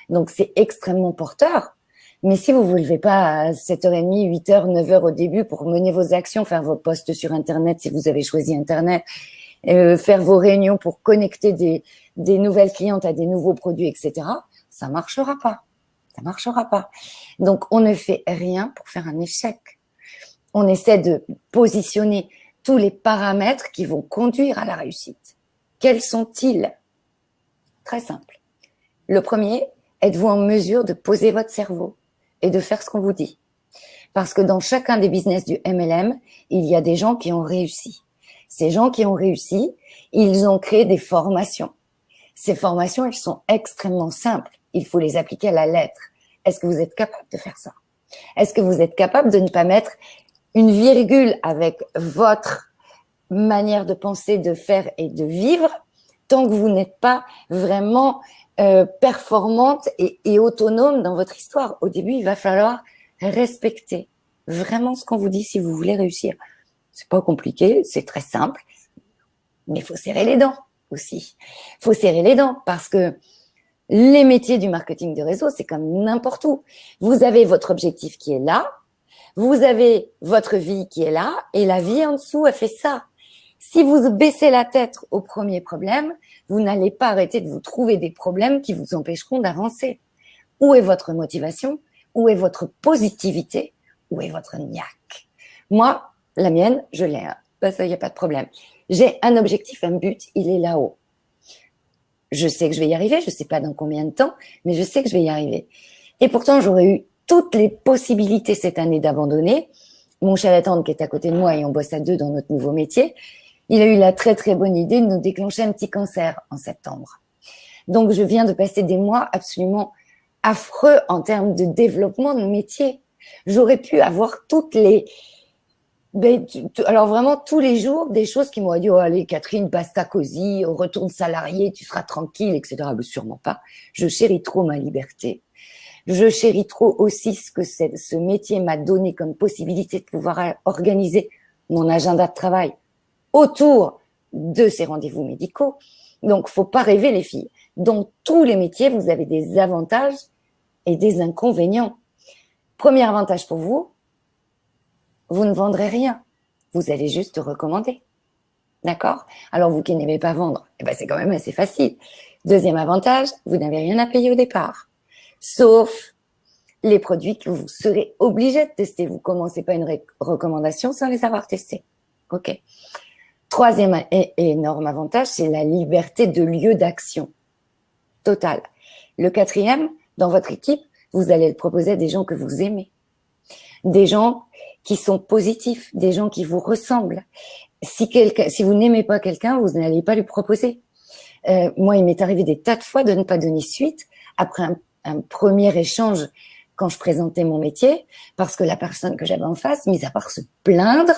Donc, c'est extrêmement porteur. Mais si vous vous levez pas à 7h30, 8h, 9h au début pour mener vos actions, faire vos posts sur Internet si vous avez choisi Internet, faire vos réunions pour connecter des nouvelles clientes à des nouveaux produits, etc., ça marchera pas. Ça marchera pas. Donc, on ne fait rien pour faire un échec. On essaie de positionner tous les paramètres qui vont conduire à la réussite. Quels sont-ils? Très simple. Le premier, êtes-vous en mesure de poser votre cerveau et de faire ce qu'on vous dit? Parce que dans chacun des business du MLM, il y a des gens qui ont réussi. Ces gens qui ont réussi, ils ont créé des formations. Ces formations, elles sont extrêmement simples. Il faut les appliquer à la lettre. Est-ce que vous êtes capable de faire ça? Est-ce que vous êtes capable de ne pas mettre une virgule avec votre manière de penser, de faire et de vivre tant que vous n'êtes pas vraiment performante et autonome dans votre histoire? Au début, il va falloir respecter vraiment ce qu'on vous dit si vous voulez réussir. C'est pas compliqué, c'est très simple, mais il faut serrer les dents aussi. Il faut serrer les dents parce que Les métiers du marketing de réseau, c'est comme n'importe où. Vous avez votre objectif qui est là, vous avez votre vie qui est là, et la vie en dessous, elle fait ça. Si vous baissez la tête au premier problème, vous n'allez pas arrêter de vous trouver des problèmes qui vous empêcheront d'avancer. Où est votre motivation? Où est votre positivité? Où est votre niaque? Moi, la mienne, je l'ai. Ça, il n'y a pas de problème. J'ai un objectif, un but, il est là-haut. Je sais que je vais y arriver, je ne sais pas dans combien de temps, mais je sais que je vais y arriver. Et pourtant, j'aurais eu toutes les possibilités cette année d'abandonner. Mon chef d'attente qui est à côté de moi et on bosse à deux dans notre nouveau métier, il a eu la très très bonne idée de nous déclencher un petit cancer en septembre. Donc, je viens de passer des mois absolument affreux en termes de développement de métier. J'aurais pu avoir toutes les... alors vraiment, tous les jours, des choses qui m'auraient dit « Oh, allez, Catherine, basta cosy, retourne salarié, tu seras tranquille, etc. » Mais sûrement pas. Je chéris trop ma liberté. Je chéris trop aussi ce que ce métier m'a donné comme possibilité de pouvoir organiser mon agenda de travail autour de ces rendez-vous médicaux. Donc, faut pas rêver, les filles. Dans tous les métiers, vous avez des avantages et des inconvénients. Premier avantage pour vous, vous ne vendrez rien. Vous allez juste recommander. D'accord? Alors, vous qui n'aimez pas vendre, eh ben, c'est quand même assez facile. Deuxième avantage, vous n'avez rien à payer au départ. Sauf les produits que vous serez obligé de tester. Vous commencez pas une recommandation sans les avoir testés. OK. Troisième et énorme avantage, c'est la liberté de lieu d'action. Totale. Le quatrième, dans votre équipe, vous allez le proposer à des gens que vous aimez. Des gens qui sont positifs, des gens qui vous ressemblent. Si vous n'aimez pas quelqu'un, vous n'allez pas lui proposer. Moi, il m'est arrivé des tas de fois de ne pas donner suite après un premier échange quand je présentais mon métier, parce que la personne que j'avais en face, mis à part se plaindre,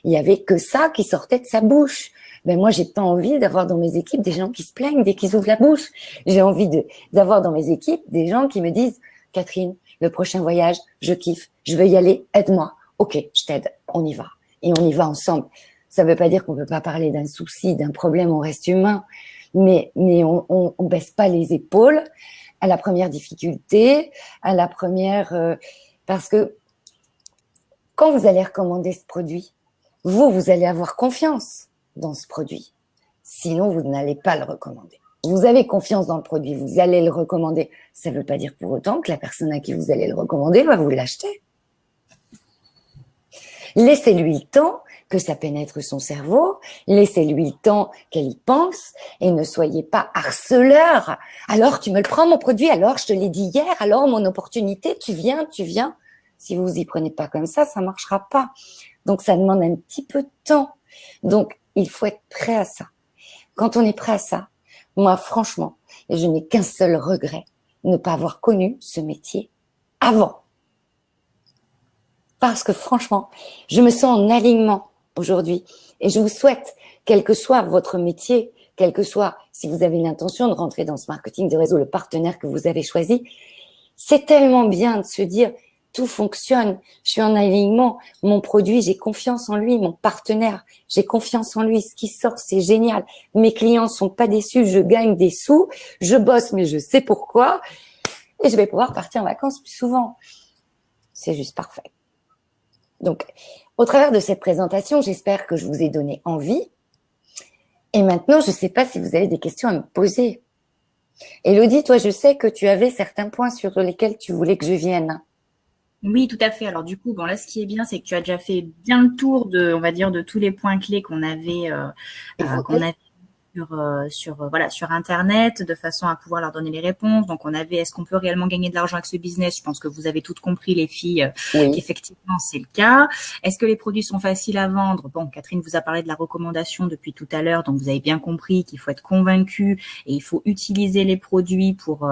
il y avait que ça qui sortait de sa bouche. Ben moi, j'ai pas envie d'avoir dans mes équipes des gens qui se plaignent dès qu'ils ouvrent la bouche. J'ai envie d'avoir dans mes équipes des gens qui me disent « Catherine, le prochain voyage, je kiffe, je veux y aller, aide-moi. Ok, je t'aide, on y va. » Et on y va ensemble. Ça veut pas dire qu'on peut pas parler d'un souci, d'un problème, on reste humain, mais on baisse pas les épaules à la première difficulté, à la première... parce que quand vous allez recommander ce produit, vous allez avoir confiance dans ce produit. Sinon, vous n'allez pas le recommander. Vous avez confiance dans le produit, vous allez le recommander. Ça ne veut pas dire pour autant que la personne à qui vous allez le recommander va vous l'acheter. Laissez-lui le temps que ça pénètre son cerveau, laissez-lui le temps qu'elle y pense et ne soyez pas harceleur. Alors, tu me le prends mon produit, alors je te l'ai dit hier, alors mon opportunité, tu viens. Si vous y prenez pas comme ça marchera pas. Donc, ça demande un petit peu de temps. Donc, il faut être prêt à ça. Quand on est prêt à ça, moi, franchement, je n'ai qu'un seul regret, ne pas avoir connu ce métier avant. Parce que franchement, je me sens en alignement aujourd'hui. Et je vous souhaite, quel que soit votre métier, quel que soit, si vous avez l'intention de rentrer dans ce marketing de réseau, le partenaire que vous avez choisi, c'est tellement bien de se dire, tout fonctionne, je suis en alignement, mon produit, j'ai confiance en lui, mon partenaire, j'ai confiance en lui, ce qui sort, c'est génial, mes clients sont pas déçus, je gagne des sous, je bosse, mais je sais pourquoi, et je vais pouvoir partir en vacances plus souvent. C'est juste parfait. Donc, au travers de cette présentation, j'espère que je vous ai donné envie. Et maintenant, je ne sais pas si vous avez des questions à me poser. Élodie, toi, je sais que tu avais certains points sur lesquels tu voulais que je vienne. Oui, tout à fait. Alors du coup, bon là, ce qui est bien, c'est que tu as déjà fait bien le tour de, on va dire, de tous les points clés qu'on avait sur Internet, de façon à pouvoir leur donner les réponses. Donc, on avait, est-ce qu'on peut réellement gagner de l'argent avec ce business? Je pense que vous avez toutes compris, les filles, qu'effectivement, c'est le cas. Est-ce que les produits sont faciles à vendre? Bon, Catherine vous a parlé de la recommandation depuis tout à l'heure, donc vous avez bien compris qu'il faut être convaincu et il faut utiliser les produits pour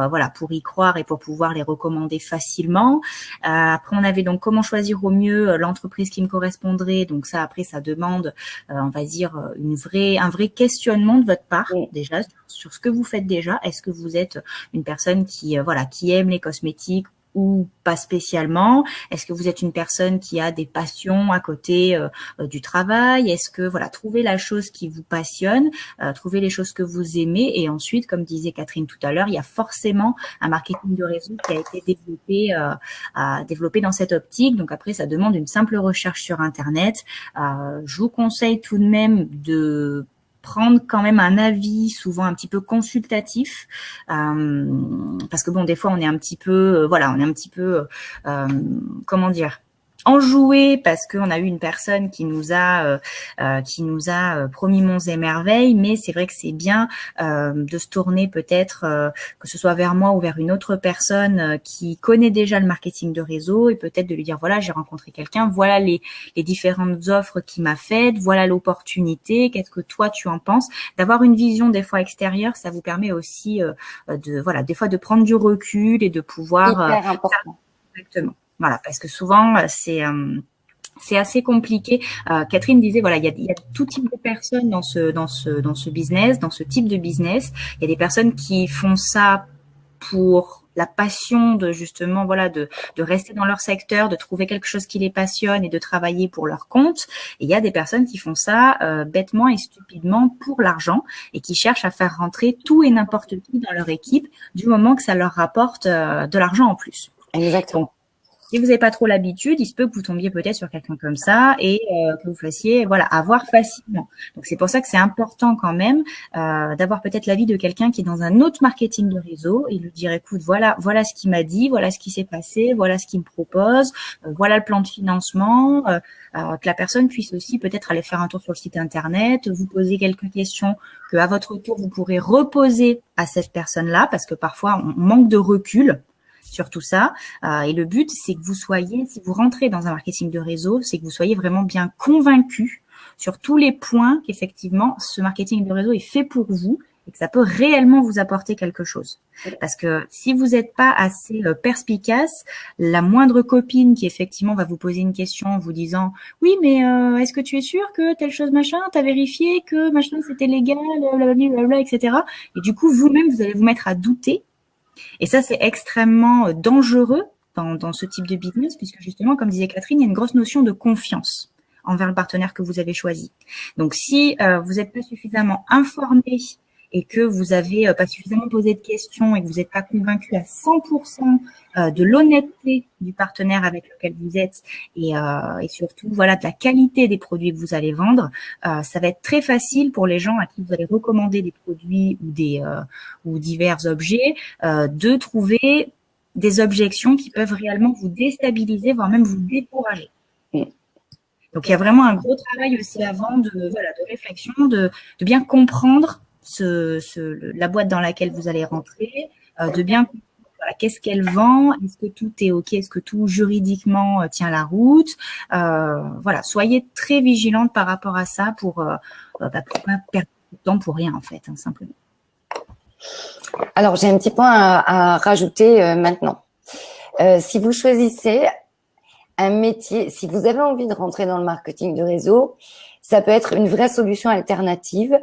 y croire et pour pouvoir les recommander facilement. Après, on avait donc comment choisir au mieux l'entreprise qui me correspondrait. Donc ça, après, ça demande, on va dire, un vrai questionnement de votre part déjà sur ce que vous faites déjà. Est-ce que vous êtes une personne qui aime les cosmétiques ou pas spécialement? Est-ce que vous êtes une personne qui a des passions à côté du travail? Est-ce que voilà, trouvez la chose qui vous passionne, trouvez les choses que vous aimez, et ensuite, comme disait Catherine tout à l'heure, il y a forcément un marketing de réseau qui a été développé dans cette optique. Donc après, ça demande une simple recherche sur Internet. Je vous conseille tout de même de prendre quand même un avis souvent un petit peu consultatif, parce que bon, des fois on est un petit peu comment dire, enjoué parce qu'on a eu une personne qui nous a promis monts et merveilles, mais c'est vrai que c'est bien de se tourner peut-être, que ce soit vers moi ou vers une autre personne qui connaît déjà le marketing de réseau, et peut-être de lui dire voilà, j'ai rencontré quelqu'un, voilà les différentes offres qu'il m'a faites, voilà l'opportunité, qu'est-ce que toi tu en penses? D'avoir une vision des fois extérieure, ça vous permet aussi des fois de prendre du recul et de pouvoir Hyper important. exactement. Voilà, parce que souvent c'est assez compliqué. Catherine disait voilà, il y a tout type de personnes dans ce business, dans ce type de business. Il y a des personnes qui font ça pour la passion de justement de rester dans leur secteur, de trouver quelque chose qui les passionne et de travailler pour leur compte. Et il y a des personnes qui font ça bêtement et stupidement pour l'argent et qui cherchent à faire rentrer tout et n'importe qui dans leur équipe du moment que ça leur rapporte de l'argent en plus. Exactement. Donc, si vous n'avez pas trop l'habitude, il se peut que vous tombiez peut-être sur quelqu'un comme ça et que vous fassiez avoir facilement. Donc c'est pour ça que c'est important quand même d'avoir peut-être l'avis de quelqu'un qui est dans un autre marketing de réseau et lui dire écoute, voilà ce qu'il m'a dit, voilà ce qui s'est passé, voilà ce qu'il me propose, voilà le plan de financement, que la personne puisse aussi peut-être aller faire un tour sur le site internet, vous poser quelques questions que à votre tour vous pourrez reposer à cette personne-là, parce que parfois on manque de recul sur tout ça. Et le but, c'est que vous soyez, si vous rentrez dans un marketing de réseau, c'est que vous soyez vraiment bien convaincu sur tous les points qu'effectivement, ce marketing de réseau est fait pour vous et que ça peut réellement vous apporter quelque chose. Parce que si vous n'êtes pas assez perspicace, la moindre copine qui effectivement va vous poser une question en vous disant « Oui, mais est-ce que tu es sûr que telle chose machin, t'as vérifié que machin c'était légal, blablabla, etc. » Et du coup, vous-même, vous allez vous mettre à douter. Et ça, c'est extrêmement dangereux dans ce type de business, puisque justement, comme disait Catherine, il y a une grosse notion de confiance envers le partenaire que vous avez choisi. Donc, si vous n'êtes pas suffisamment informé et que vous avez pas suffisamment posé de questions et que vous n'êtes pas convaincu à 100% de l'honnêteté du partenaire avec lequel vous êtes et surtout de la qualité des produits que vous allez vendre, ça va être très facile pour les gens à qui vous allez recommander des produits ou divers objets de trouver des objections qui peuvent réellement vous déstabiliser, voire même vous décourager. Donc il y a vraiment un gros travail aussi avant de réflexion, de bien comprendre la boîte dans laquelle vous allez rentrer, de bien comprendre qu'est-ce qu'elle vend, est-ce que tout est OK, est-ce que tout juridiquement tient la route. Soyez très vigilante par rapport à ça pour pas perdre de temps pour rien en fait, simplement. Alors, j'ai un petit point à rajouter maintenant. Si vous choisissez un métier, si vous avez envie de rentrer dans le marketing de réseau, ça peut être une vraie solution alternative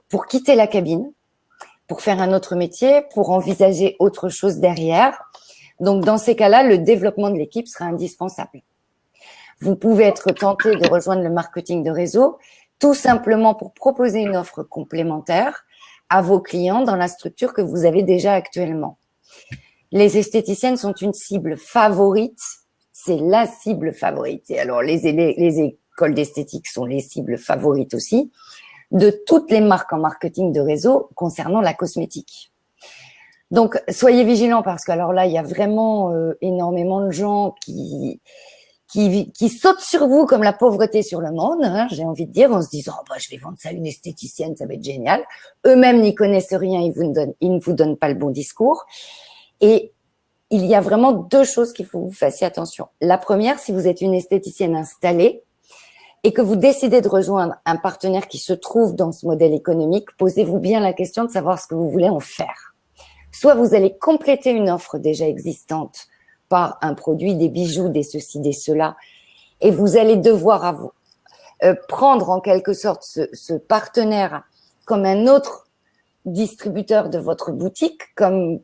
pour quitter la cabine, pour faire un autre métier, pour envisager autre chose derrière. Donc, dans ces cas-là, le développement de l'équipe sera indispensable. Vous pouvez être tenté de rejoindre le marketing de réseau tout simplement pour proposer une offre complémentaire à vos clients dans la structure que vous avez déjà actuellement. Les esthéticiennes sont une cible favorite, c'est la cible favorite. Et alors, les écoles d'esthétique sont les cibles favorites aussi de toutes les marques en marketing de réseau concernant la cosmétique. Donc, soyez vigilants parce que alors là, il y a vraiment énormément de gens qui sautent sur vous comme la pauvreté sur le monde, hein, j'ai envie de dire, en se disant je vais vendre ça à une esthéticienne, ça va être génial. Eux-mêmes n'y connaissent rien, ils ne vous donnent pas le bon discours. Et il y a vraiment deux choses qu'il faut que vous fassiez attention. La première, si vous êtes une esthéticienne installée et que vous décidez de rejoindre un partenaire qui se trouve dans ce modèle économique, posez-vous bien la question de savoir ce que vous voulez en faire. Soit vous allez compléter une offre déjà existante par un produit, des bijoux, des ceci, des cela, et vous allez devoir prendre en quelque sorte ce partenaire comme un autre distributeur de votre boutique, comme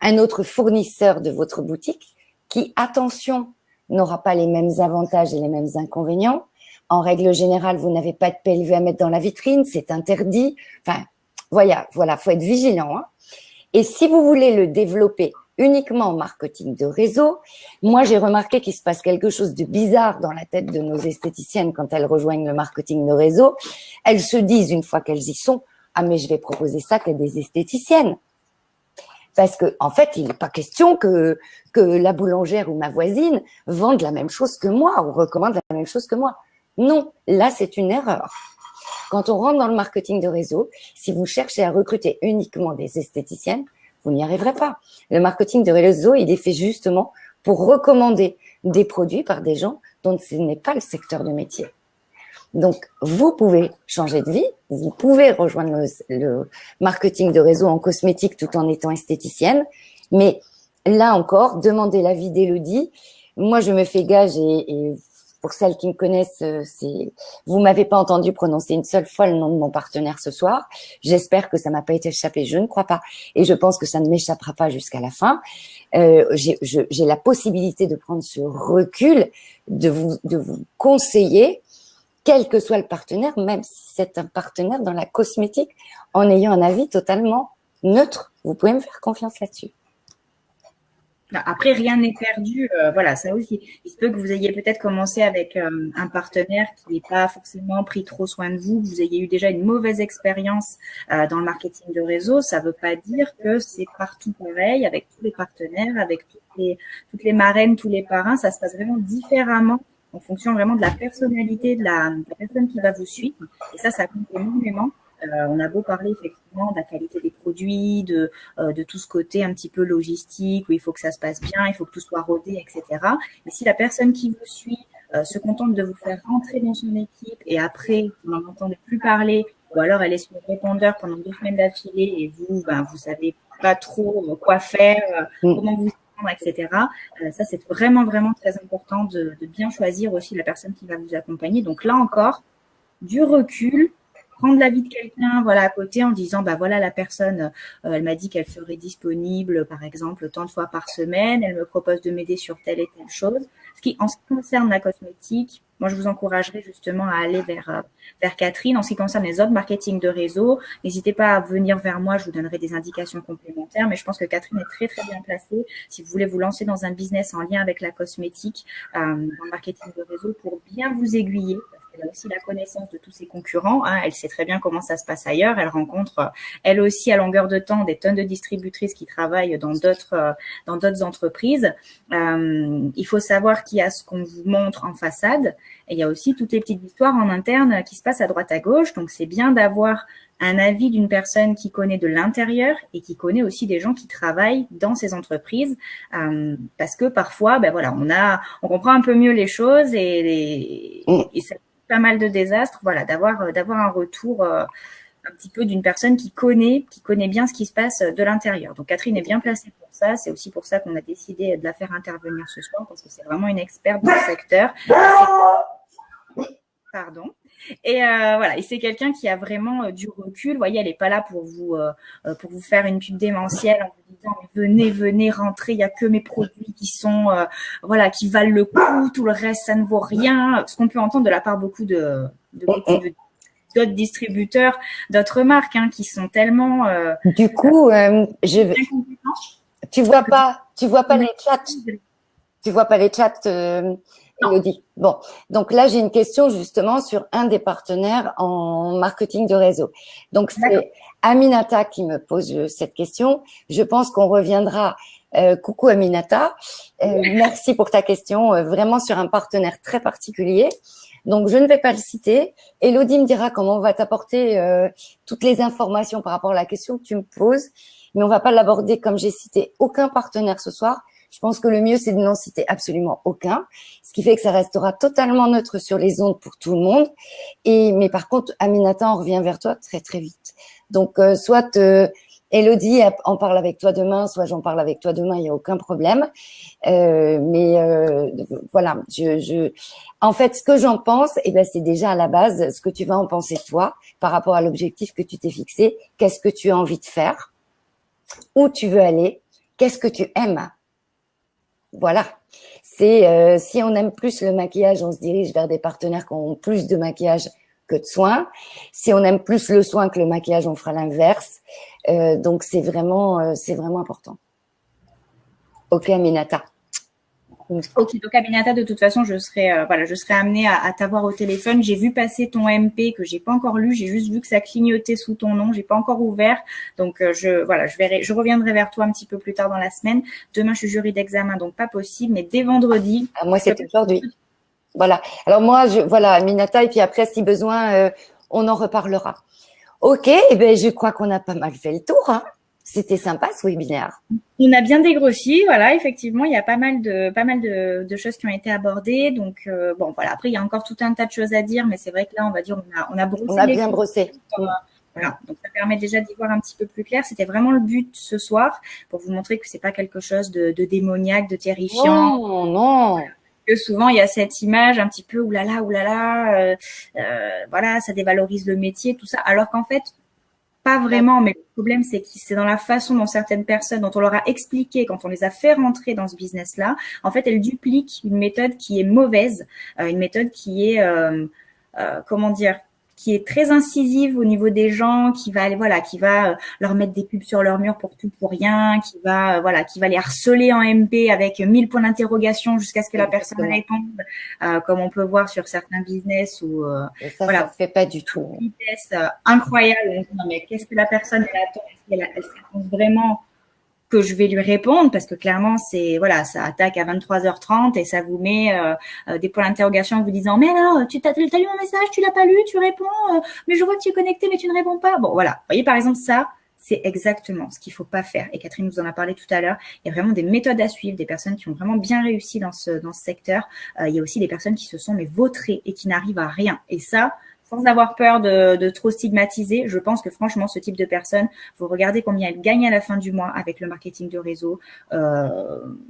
un autre fournisseur de votre boutique qui, attention, n'aura pas les mêmes avantages et les mêmes inconvénients. En règle générale, vous n'avez pas de PLV à mettre dans la vitrine, c'est interdit. Enfin, voilà, faut être vigilant. Hein. Et si vous voulez le développer uniquement en marketing de réseau, moi, j'ai remarqué qu'il se passe quelque chose de bizarre dans la tête de nos esthéticiennes quand elles rejoignent le marketing de réseau. Elles se disent, une fois qu'elles y sont, « Ah, mais je vais proposer ça qu'à des esthéticiennes. » Parce que, en fait, il n'est pas question que la boulangère ou ma voisine vende la même chose que moi ou recommande la même chose que moi. Non, là, c'est une erreur. Quand on rentre dans le marketing de réseau, si vous cherchez à recruter uniquement des esthéticiennes, vous n'y arriverez pas. Le marketing de réseau, il est fait justement pour recommander des produits par des gens dont ce n'est pas le secteur de métier. Donc, vous pouvez changer de vie, vous pouvez rejoindre le marketing de réseau en cosmétique tout en étant esthéticienne, mais là encore, demandez l'avis d'Élodie. Moi, je me fais gage et pour celles qui me connaissent, vous m'avez pas entendu prononcer une seule fois le nom de mon partenaire ce soir. J'espère que ça m'a pas été échappé. Je ne crois pas. Et je pense que ça ne m'échappera pas jusqu'à la fin. J'ai la possibilité de prendre ce recul, de vous conseiller, quel que soit le partenaire, même si c'est un partenaire dans la cosmétique, en ayant un avis totalement neutre. Vous pouvez me faire confiance là-dessus. Après, rien n'est perdu. Voilà, ça aussi. Il se peut que vous ayez peut-être commencé avec un partenaire qui n'ait pas forcément pris trop soin de vous, que vous ayez eu déjà une mauvaise expérience dans le marketing de réseau. Ça ne veut pas dire que c'est partout pareil avec tous les partenaires, avec toutes les marraines, tous les parrains. Ça se passe vraiment différemment en fonction vraiment de la personnalité de la personne qui va vous suivre. Et ça compte énormément. On a beau parler effectivement de la qualité des produits, de tout ce côté un petit peu logistique où il faut que ça se passe bien, il faut que tout soit rodé, etc. Mais si la personne qui vous suit se contente de vous faire rentrer dans son équipe et après vous n'en entendez plus parler, ou alors elle est sur le répondeur pendant 2 semaines d'affilée et vous savez pas trop quoi faire, comment vous prendre, etc. Ça c'est vraiment vraiment très important de bien choisir aussi la personne qui va vous accompagner. Donc là encore, du recul. Prendre l'avis de quelqu'un, voilà, à côté en disant, voilà, la personne, elle m'a dit qu'elle serait disponible, par exemple, tant de fois par semaine. Elle me propose de m'aider sur telle et telle chose. En ce qui concerne la cosmétique, moi, je vous encouragerais justement à aller vers Catherine. En ce qui concerne les autres marketing de réseau, n'hésitez pas à venir vers moi. Je vous donnerai des indications complémentaires. Mais je pense que Catherine est très, très bien placée si vous voulez vous lancer dans un business en lien avec la cosmétique, dans le marketing de réseau pour bien vous aiguiller. Elle a aussi la connaissance de tous ses concurrents. Hein. Elle sait très bien comment ça se passe ailleurs. Elle rencontre, elle aussi, à longueur de temps, des tonnes de distributrices qui travaillent dans d'autres entreprises. Il faut savoir qu'il y a ce qu'on vous montre en façade et il y a aussi toutes les petites histoires en interne qui se passent à droite à gauche. Donc, c'est bien d'avoir un avis d'une personne qui connaît de l'intérieur et qui connaît aussi des gens qui travaillent dans ces entreprises, parce que parfois, on comprend un peu mieux les choses et ça pas mal de désastres, voilà, d'avoir un retour un petit peu d'une personne qui connaît bien ce qui se passe de l'intérieur. Donc Catherine est bien placée pour ça. C'est aussi pour ça qu'on a décidé de la faire intervenir ce soir parce que c'est vraiment une experte dans le secteur. Pardon. Et voilà, et c'est quelqu'un qui a vraiment du recul. Vous voyez, elle n'est pas là pour vous faire une pub démentielle en vous disant mais venez rentrer, il n'y a que mes produits qui sont qui valent le coup, tout le reste ça ne vaut rien. Ce qu'on peut entendre de la part beaucoup d'autres distributeurs, d'autres marques qui sont tellement du coup tu vois pas les chats. Tu vois pas les chats, Élodie. Bon, donc là, j'ai une question justement sur un des partenaires en marketing de réseau. Donc, c'est Aminata qui me pose cette question. Je pense qu'on reviendra. Coucou Aminata, merci pour ta question. Vraiment sur un partenaire très particulier. Donc, je ne vais pas le citer. Élodie me dira comment on va t'apporter toutes les informations par rapport à la question que tu me poses. Mais on va pas l'aborder comme j'ai cité aucun partenaire ce soir. Je pense que le mieux, c'est de n'en citer absolument aucun, ce qui fait que ça restera totalement neutre sur les ondes pour tout le monde. Mais par contre, Aminata, on revient vers toi très, très vite. Donc, soit Élodie en parle avec toi demain, soit j'en parle avec toi demain, il n'y a aucun problème. Voilà, en fait, ce que j'en pense, c'est déjà à la base ce que tu vas en penser toi par rapport à l'objectif que tu t'es fixé. Qu'est-ce que tu as envie de faire? Où tu veux aller? qu'est-ce que tu aimes? Voilà. C'est si on aime plus le maquillage, on se dirige vers des partenaires qui ont plus de maquillage que de soins. Si on aime plus le soin que le maquillage, on fera l'inverse. Donc c'est vraiment important. Ok, Aminata. Ok, donc Aminata, de toute façon, je serai amenée à t'avoir au téléphone. J'ai vu passer ton MP que j'ai pas encore lu. J'ai juste vu que ça clignotait sous ton nom. J'ai pas encore ouvert. Donc je reviendrai vers toi un petit peu plus tard dans la semaine. Demain, je suis jury d'examen, donc pas possible. Mais dès vendredi. Moi, c'est aujourd'hui. Voilà. Alors moi, voilà, Aminata, et puis après, si besoin, on en reparlera. Ok, eh ben je crois qu'on a pas mal fait le tour. Hein. C'était sympa ce webinaire. On a bien dégrossi, voilà, effectivement, il y a pas mal de choses qui ont été abordées. Donc bon, voilà. Après, il y a encore tout un tas de choses à dire, mais c'est vrai que là, on va dire, on a brossé. On a bien brossé. Voilà, donc ça permet déjà d'y voir un petit peu plus clair. C'était vraiment le but ce soir, pour vous montrer que c'est pas quelque chose de démoniaque, de terrifiant. Non, non. Que souvent il y a cette image un petit peu oulala, voilà, ça dévalorise le métier, tout ça. Alors qu'en fait, pas vraiment, mais le problème, c'est que c'est dans la façon dont certaines personnes, dont on leur a expliqué, quand on les a fait rentrer dans ce business-là, en fait, elles dupliquent une méthode qui est mauvaise, une méthode qui est, qui est très incisive au niveau des gens, qui va aller, voilà, qui va leur mettre des pubs sur leur mur pour tout, pour rien, qui va les harceler en MP avec 1000 points d'interrogation jusqu'à ce que la personne réponde, comme on peut voir sur certains business où, ça se fait pas du tout. Une vitesse incroyable. On se dit, non, mais qu'est-ce que la personne elle attend? Elle s'attend vraiment que je vais lui répondre, parce que clairement c'est voilà, ça attaque à 23h30 et ça vous met des points d'interrogation en vous disant mais alors t'as lu mon message, tu l'as pas lu, tu réponds, mais je vois que tu es connecté mais tu ne réponds pas. Bon voilà, vous voyez par exemple ça, c'est exactement ce qu'il faut pas faire. Et Catherine nous en a parlé tout à l'heure. Il y a vraiment des méthodes à suivre, des personnes qui ont vraiment bien réussi dans ce secteur. Il y a aussi des personnes qui se sont mais vautrées et qui n'arrivent à rien. Et ça, sans avoir peur de trop stigmatiser, je pense que franchement, ce type de personnes, vous regardez combien elles gagnent à la fin du mois avec le marketing de réseau.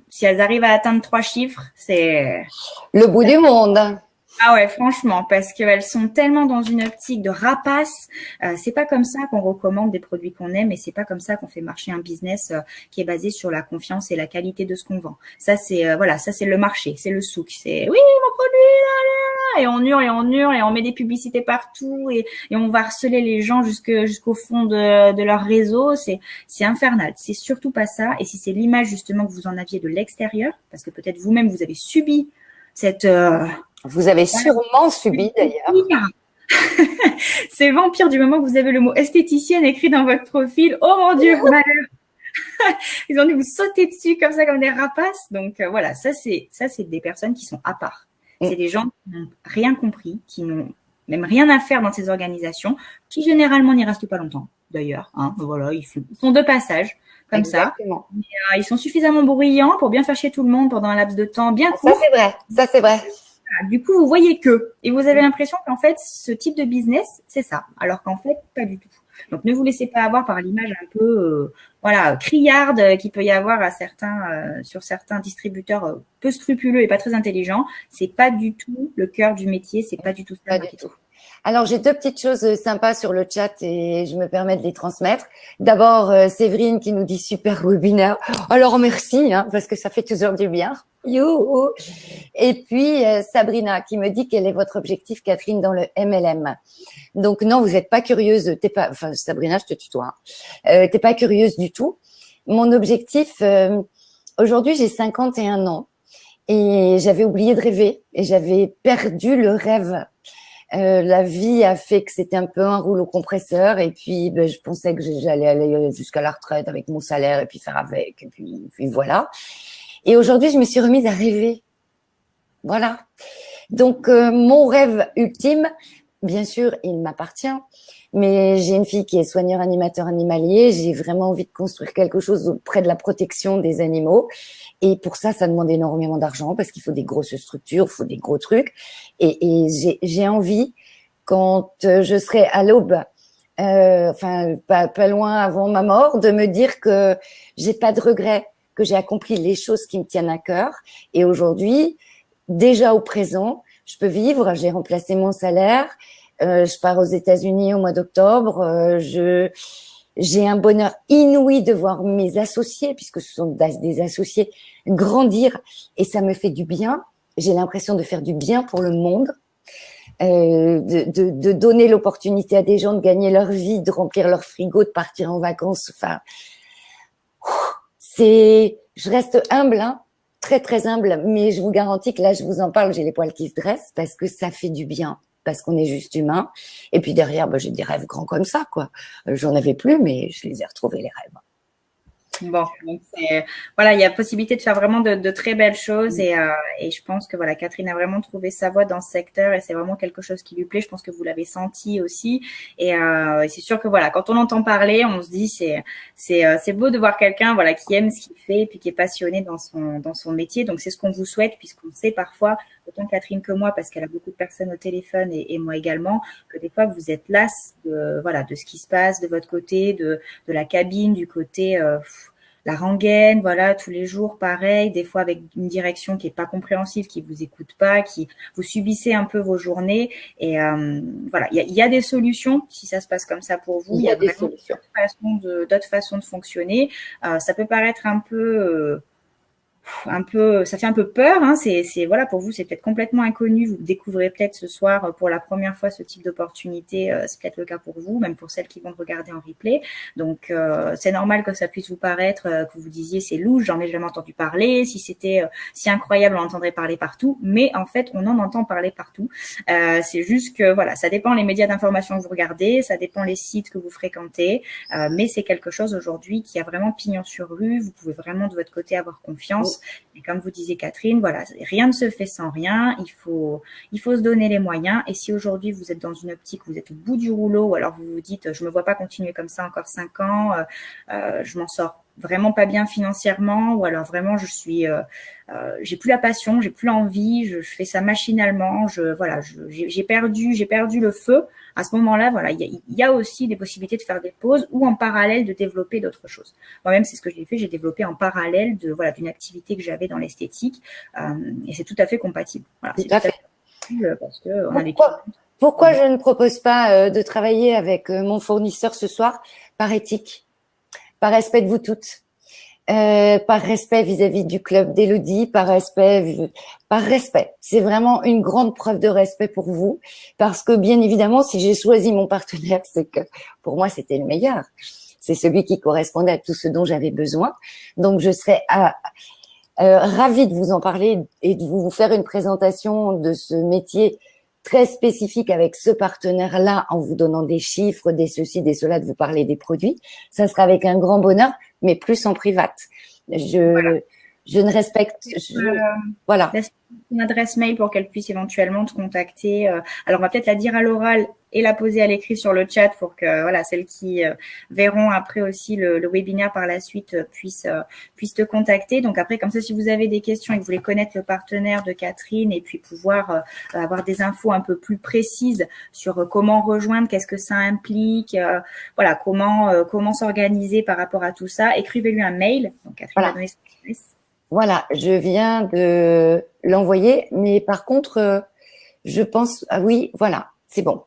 Si elles arrivent à atteindre 3 chiffres, c'est le bout du monde. Ah ouais, franchement, parce qu'elles sont tellement dans une optique de rapace. C'est pas comme ça qu'on recommande des produits qu'on aime, et c'est pas comme ça qu'on fait marcher un business qui est basé sur la confiance et la qualité de ce qu'on vend. Ça c'est voilà, ça c'est le marché, c'est le souk. C'est oui mon produit là, et on hurle et on met des publicités partout et on va harceler les gens jusqu'au fond de leur réseau. C'est infernal. C'est surtout pas ça. Et si c'est l'image justement que vous en aviez de l'extérieur, parce que peut-être vous-même vous avez subi cette vous avez sûrement subi d'ailleurs. C'est vampire du moment que vous avez le mot esthéticienne écrit dans votre profil. Oh mon Dieu, malheur. Ils ont dû vous sauter dessus comme ça, comme des rapaces. Donc voilà, ça c'est des personnes qui sont à part. C'est des gens qui n'ont rien compris, qui n'ont même rien à faire dans ces organisations, qui généralement n'y restent pas longtemps. D'ailleurs, hein, voilà, ils sont de passage. Comme Exactement. Ça. Mais, ils sont suffisamment bruyants pour bien faire chier tout le monde pendant un laps de temps bien court. Ça c'est vrai, ça c'est vrai. Du coup, vous voyez que, et vous avez l'impression qu'en fait, ce type de business, c'est ça, alors qu'en fait, pas du tout. Donc, ne vous laissez pas avoir par l'image un peu, criarde qu'il peut y avoir à sur certains distributeurs peu scrupuleux et pas très intelligents. C'est pas du tout le cœur du métier, c'est pas du tout ça. Pas du tout. Alors, j'ai 2 petites choses sympas sur le chat et je me permets de les transmettre. D'abord, Séverine qui nous dit super webinaire. Alors, merci, hein, parce que ça fait toujours du bien. Youhou. Et puis, Sabrina qui me dit quel est votre objectif, Catherine, dans le MLM. Donc, non, vous n'êtes pas curieuse. Sabrina, je te tutoie. T'es pas curieuse du tout. Mon objectif, aujourd'hui, j'ai 51 ans et j'avais oublié de rêver et j'avais perdu le rêve. La vie a fait que c'était un peu un rouleau compresseur et puis je pensais que j'allais aller jusqu'à la retraite avec mon salaire et puis faire avec et puis voilà. Et aujourd'hui, je me suis remise à rêver. Voilà. Donc mon rêve ultime, bien sûr, il m'appartient, mais j'ai une fille qui est soigneur animateur animalier, j'ai vraiment envie de construire quelque chose auprès de la protection des animaux. Et pour ça, ça demande énormément d'argent parce qu'il faut des grosses structures, il faut des gros trucs. Et j'ai envie, quand je serai à l'aube, pas loin avant ma mort, de me dire que j'ai pas de regrets, que j'ai accompli les choses qui me tiennent à cœur. Et aujourd'hui, déjà au présent, je peux vivre, j'ai remplacé mon salaire, je pars aux États-Unis au mois d'octobre, J'ai un bonheur inouï de voir mes associés, puisque ce sont des associés, grandir et ça me fait du bien. J'ai l'impression de faire du bien pour le monde, de donner l'opportunité à des gens de gagner leur vie, de remplir leur frigo, de partir en vacances. Enfin, je reste humble, hein, très très humble, mais je vous garantis que là, je vous en parle, j'ai les poils qui se dressent parce que ça fait du bien, parce qu'on est juste humain. Et puis derrière, j'ai des rêves grands comme ça, quoi. J'en avais plus, mais je les ai retrouvés, les rêves. Bon, donc voilà, il y a possibilité de faire vraiment de très belles choses et je pense que voilà, Catherine a vraiment trouvé sa voie dans ce secteur et c'est vraiment quelque chose qui lui plaît. Je pense que vous l'avez senti aussi et c'est sûr que voilà, quand on entend parler, on se dit c'est beau de voir quelqu'un voilà qui aime ce qu'il fait et puis qui est passionné dans son métier. Donc c'est ce qu'on vous souhaite puisqu'on sait parfois autant Catherine que moi parce qu'elle a beaucoup de personnes au téléphone et moi également que des fois vous êtes las de ce qui se passe de votre côté, de la cabine, du côté la rengaine, voilà, tous les jours, pareil, des fois avec une direction qui est pas compréhensive, qui vous écoute pas, qui vous subissez un peu vos journées. Et voilà, il y a des solutions si ça se passe comme ça pour vous. Il y a des solutions. D'autres façons de fonctionner. Ça peut paraître ça fait un peu peur, hein. Voilà, pour vous, c'est peut-être complètement inconnu. Vous découvrez peut-être ce soir pour la première fois ce type d'opportunité. C'est peut-être le cas pour vous, même pour celles qui vont regarder en replay. Donc, c'est normal que ça puisse vous paraître, que vous disiez c'est louche, j'en ai jamais entendu parler. Si c'était si incroyable, on entendrait parler partout. Mais en fait, on en entend parler partout. C'est juste que voilà, ça dépend les médias d'information que vous regardez, ça dépend les sites que vous fréquentez. Mais c'est quelque chose aujourd'hui qui a vraiment pignon sur rue. Vous pouvez vraiment de votre côté avoir confiance. Et comme vous disiez Catherine, voilà, rien ne se fait sans rien. Il faut se donner les moyens. Et si aujourd'hui vous êtes dans une optique, vous êtes au bout du rouleau, ou alors vous vous dites, je me vois pas continuer comme ça encore 5 ans, je m'en sors vraiment pas bien financièrement, ou alors vraiment j'ai plus la passion, j'ai plus l'envie, je fais ça machinalement, j'ai perdu le feu. À ce moment-là, voilà, il y a aussi des possibilités de faire des pauses ou en parallèle de développer d'autres choses. Moi-même, c'est ce que j'ai fait. J'ai développé en parallèle d'une activité que j'avais dans l'esthétique, et c'est tout à fait compatible. Voilà, c'est tout à fait compatible parce que on a des clients. Pourquoi je ne propose pas de travailler avec mon fournisseur ce soir par éthique, par respect de vous toutes, par respect vis-à-vis du club d'Élodie, par respect. C'est vraiment une grande preuve de respect pour vous, parce que bien évidemment, si j'ai choisi mon partenaire, c'est que pour moi c'était le meilleur. C'est celui qui correspondait à tout ce dont j'avais besoin. Donc je serais ravie de vous en parler et de vous faire une présentation de ce métier très spécifique avec ce partenaire-là, en vous donnant des chiffres, des ceci, des cela, de vous parler des produits. Ça sera avec un grand bonheur, mais plus en private. Je ne respecte. Voilà. Laisse une adresse mail pour qu'elle puisse éventuellement te contacter. Alors, on va peut-être la dire à l'oral et la poser à l'écrit sur le chat pour que voilà, celles qui verront après aussi le webinaire par la suite puissent te contacter. Donc après, comme ça, si vous avez des questions et que vous voulez connaître le partenaire de Catherine et puis pouvoir avoir des infos un peu plus précises sur comment rejoindre, qu'est-ce que ça implique, voilà, comment s'organiser par rapport à tout ça, écrivez-lui un mail. Donc Catherine va donner son adresse. Voilà, je viens de l'envoyer, mais par contre, je pense, ah oui, voilà, c'est bon.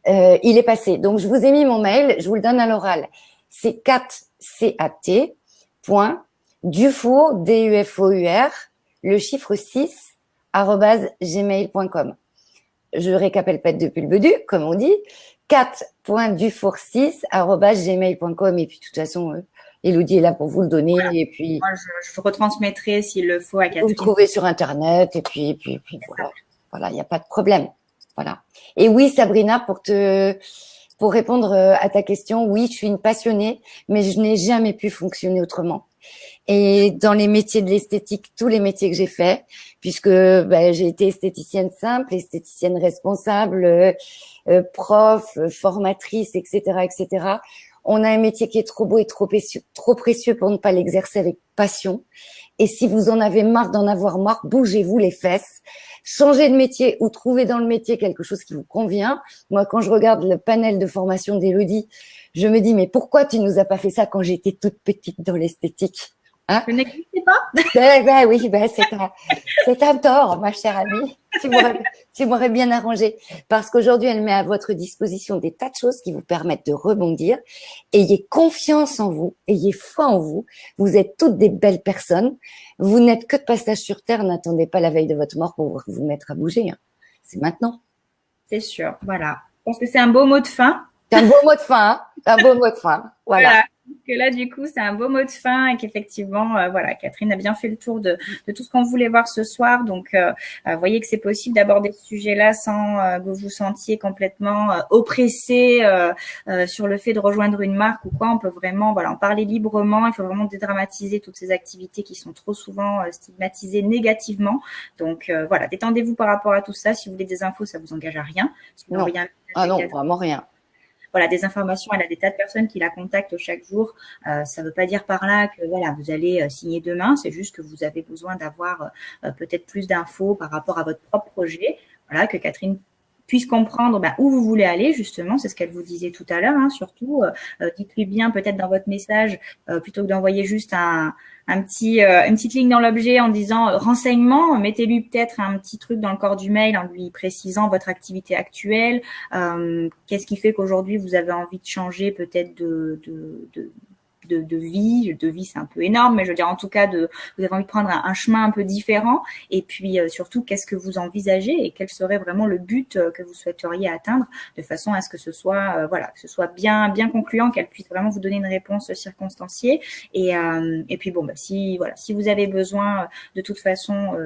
Il est passé. Donc, je vous ai mis mon mail, je vous le donne à l'oral. C'est cat.dufour, D-U-F-O-U-R, le chiffre 6, @gmail.com. Je récapitule depuis le début, comme on dit, cat.dufour6, @gmail.com. Et puis, de toute façon, Élodie est là pour vous le donner. Voilà. Et puis, moi, je retransmettrai s'il le faut à Catherine. Vous le trouvez sur Internet. Et puis voilà, il n'y a pas de problème. Voilà. Et oui, Sabrina, pour répondre à ta question, oui, je suis une passionnée, mais je n'ai jamais pu fonctionner autrement. Et dans les métiers de l'esthétique, tous les métiers que j'ai faits, puisque j'ai été esthéticienne simple, esthéticienne responsable, prof, formatrice, etc., etc. On a un métier qui est trop beau et trop précieux pour ne pas l'exercer avec passion. Et si vous en avez marre d'en avoir marre, bougez-vous les fesses, changez de métier ou trouvez dans le métier quelque chose qui vous convient. Moi, quand je regarde le panel de formation d'Élodie, je me dis, mais pourquoi tu nous as pas fait ça quand j'étais toute petite dans l'esthétique? Hein? Je n'existais pas. Ben oui, c'est un tort, ma chère amie. Tu m'aurais bien arrangé. Parce qu'aujourd'hui, elle met à votre disposition des tas de choses qui vous permettent de rebondir. Ayez confiance en vous, ayez foi en vous. Vous êtes toutes des belles personnes. Vous n'êtes que de passage sur Terre. N'attendez pas la veille de votre mort pour vous mettre à bouger, hein. C'est maintenant. C'est sûr, voilà. Je pense que c'est un beau mot de fin. C'est un beau mot de fin, hein. C'est un beau mot de fin. Voilà. Parce que là, du coup, c'est un beau mot de fin et qu'effectivement, voilà, Catherine a bien fait le tour de tout ce qu'on voulait voir ce soir. Donc, vous voyez que c'est possible d'aborder ce sujet-là sans que vous vous sentiez complètement oppressé sur le fait de rejoindre une marque ou quoi. On peut vraiment, voilà, en parler librement. Il faut vraiment dédramatiser toutes ces activités qui sont trop souvent stigmatisées négativement. Donc, voilà, détendez-vous par rapport à tout ça. Si vous voulez des infos, ça vous engage à rien. Non. Ah non, vraiment rien. Voilà, des informations, elle a des tas de personnes qui la contactent chaque jour. Ça ne veut pas dire par là que voilà, vous allez signer demain. C'est juste que vous avez besoin d'avoir peut-être plus d'infos par rapport à votre propre projet. Voilà, que Catherine puisse comprendre où vous voulez aller, justement. C'est ce qu'elle vous disait tout à l'heure. Hein, surtout, dites-lui bien peut-être dans votre message, plutôt que d'envoyer juste une petite ligne dans l'objet en disant renseignement, mettez-lui peut-être un petit truc dans le corps du mail en lui précisant votre activité actuelle, qu'est-ce qui fait qu'aujourd'hui vous avez envie de changer peut-être de vie. De vie, c'est un peu énorme, mais je veux dire, en tout cas, vous avez envie de prendre un chemin un peu différent. Et puis, surtout, qu'est-ce que vous envisagez et quel serait vraiment le but que vous souhaiteriez atteindre de façon à ce que ce soit, que ce soit bien concluant, qu'elle puisse vraiment vous donner une réponse circonstanciée. Et puis, bon, si vous avez besoin de toute façon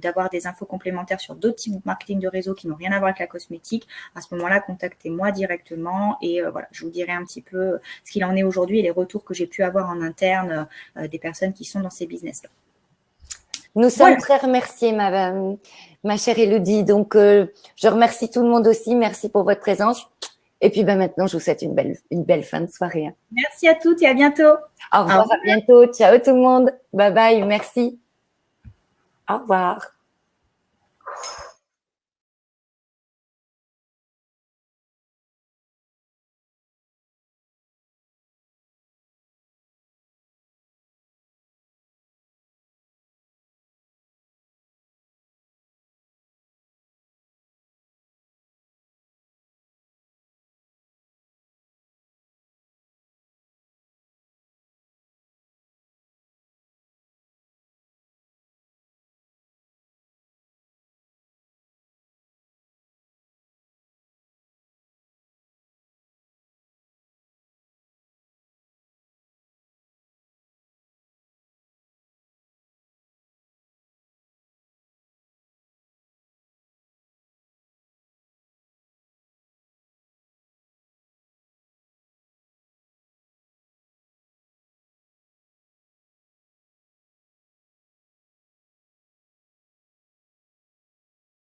d'avoir des infos complémentaires sur d'autres types de marketing de réseau qui n'ont rien à voir avec la cosmétique, à ce moment-là, contactez-moi directement et je vous dirai un petit peu ce qu'il en est aujourd'hui et les retours que j'ai pu avoir en interne des personnes qui sont dans ces business-là. Nous sommes très remerciés, ma chère Élodie. Donc, je remercie tout le monde aussi. Merci pour votre présence. Et puis, maintenant, je vous souhaite une belle fin de soirée. Hein. Merci à toutes et à bientôt. Au revoir, à bientôt. Ciao tout le monde. Bye bye. Merci. Au revoir.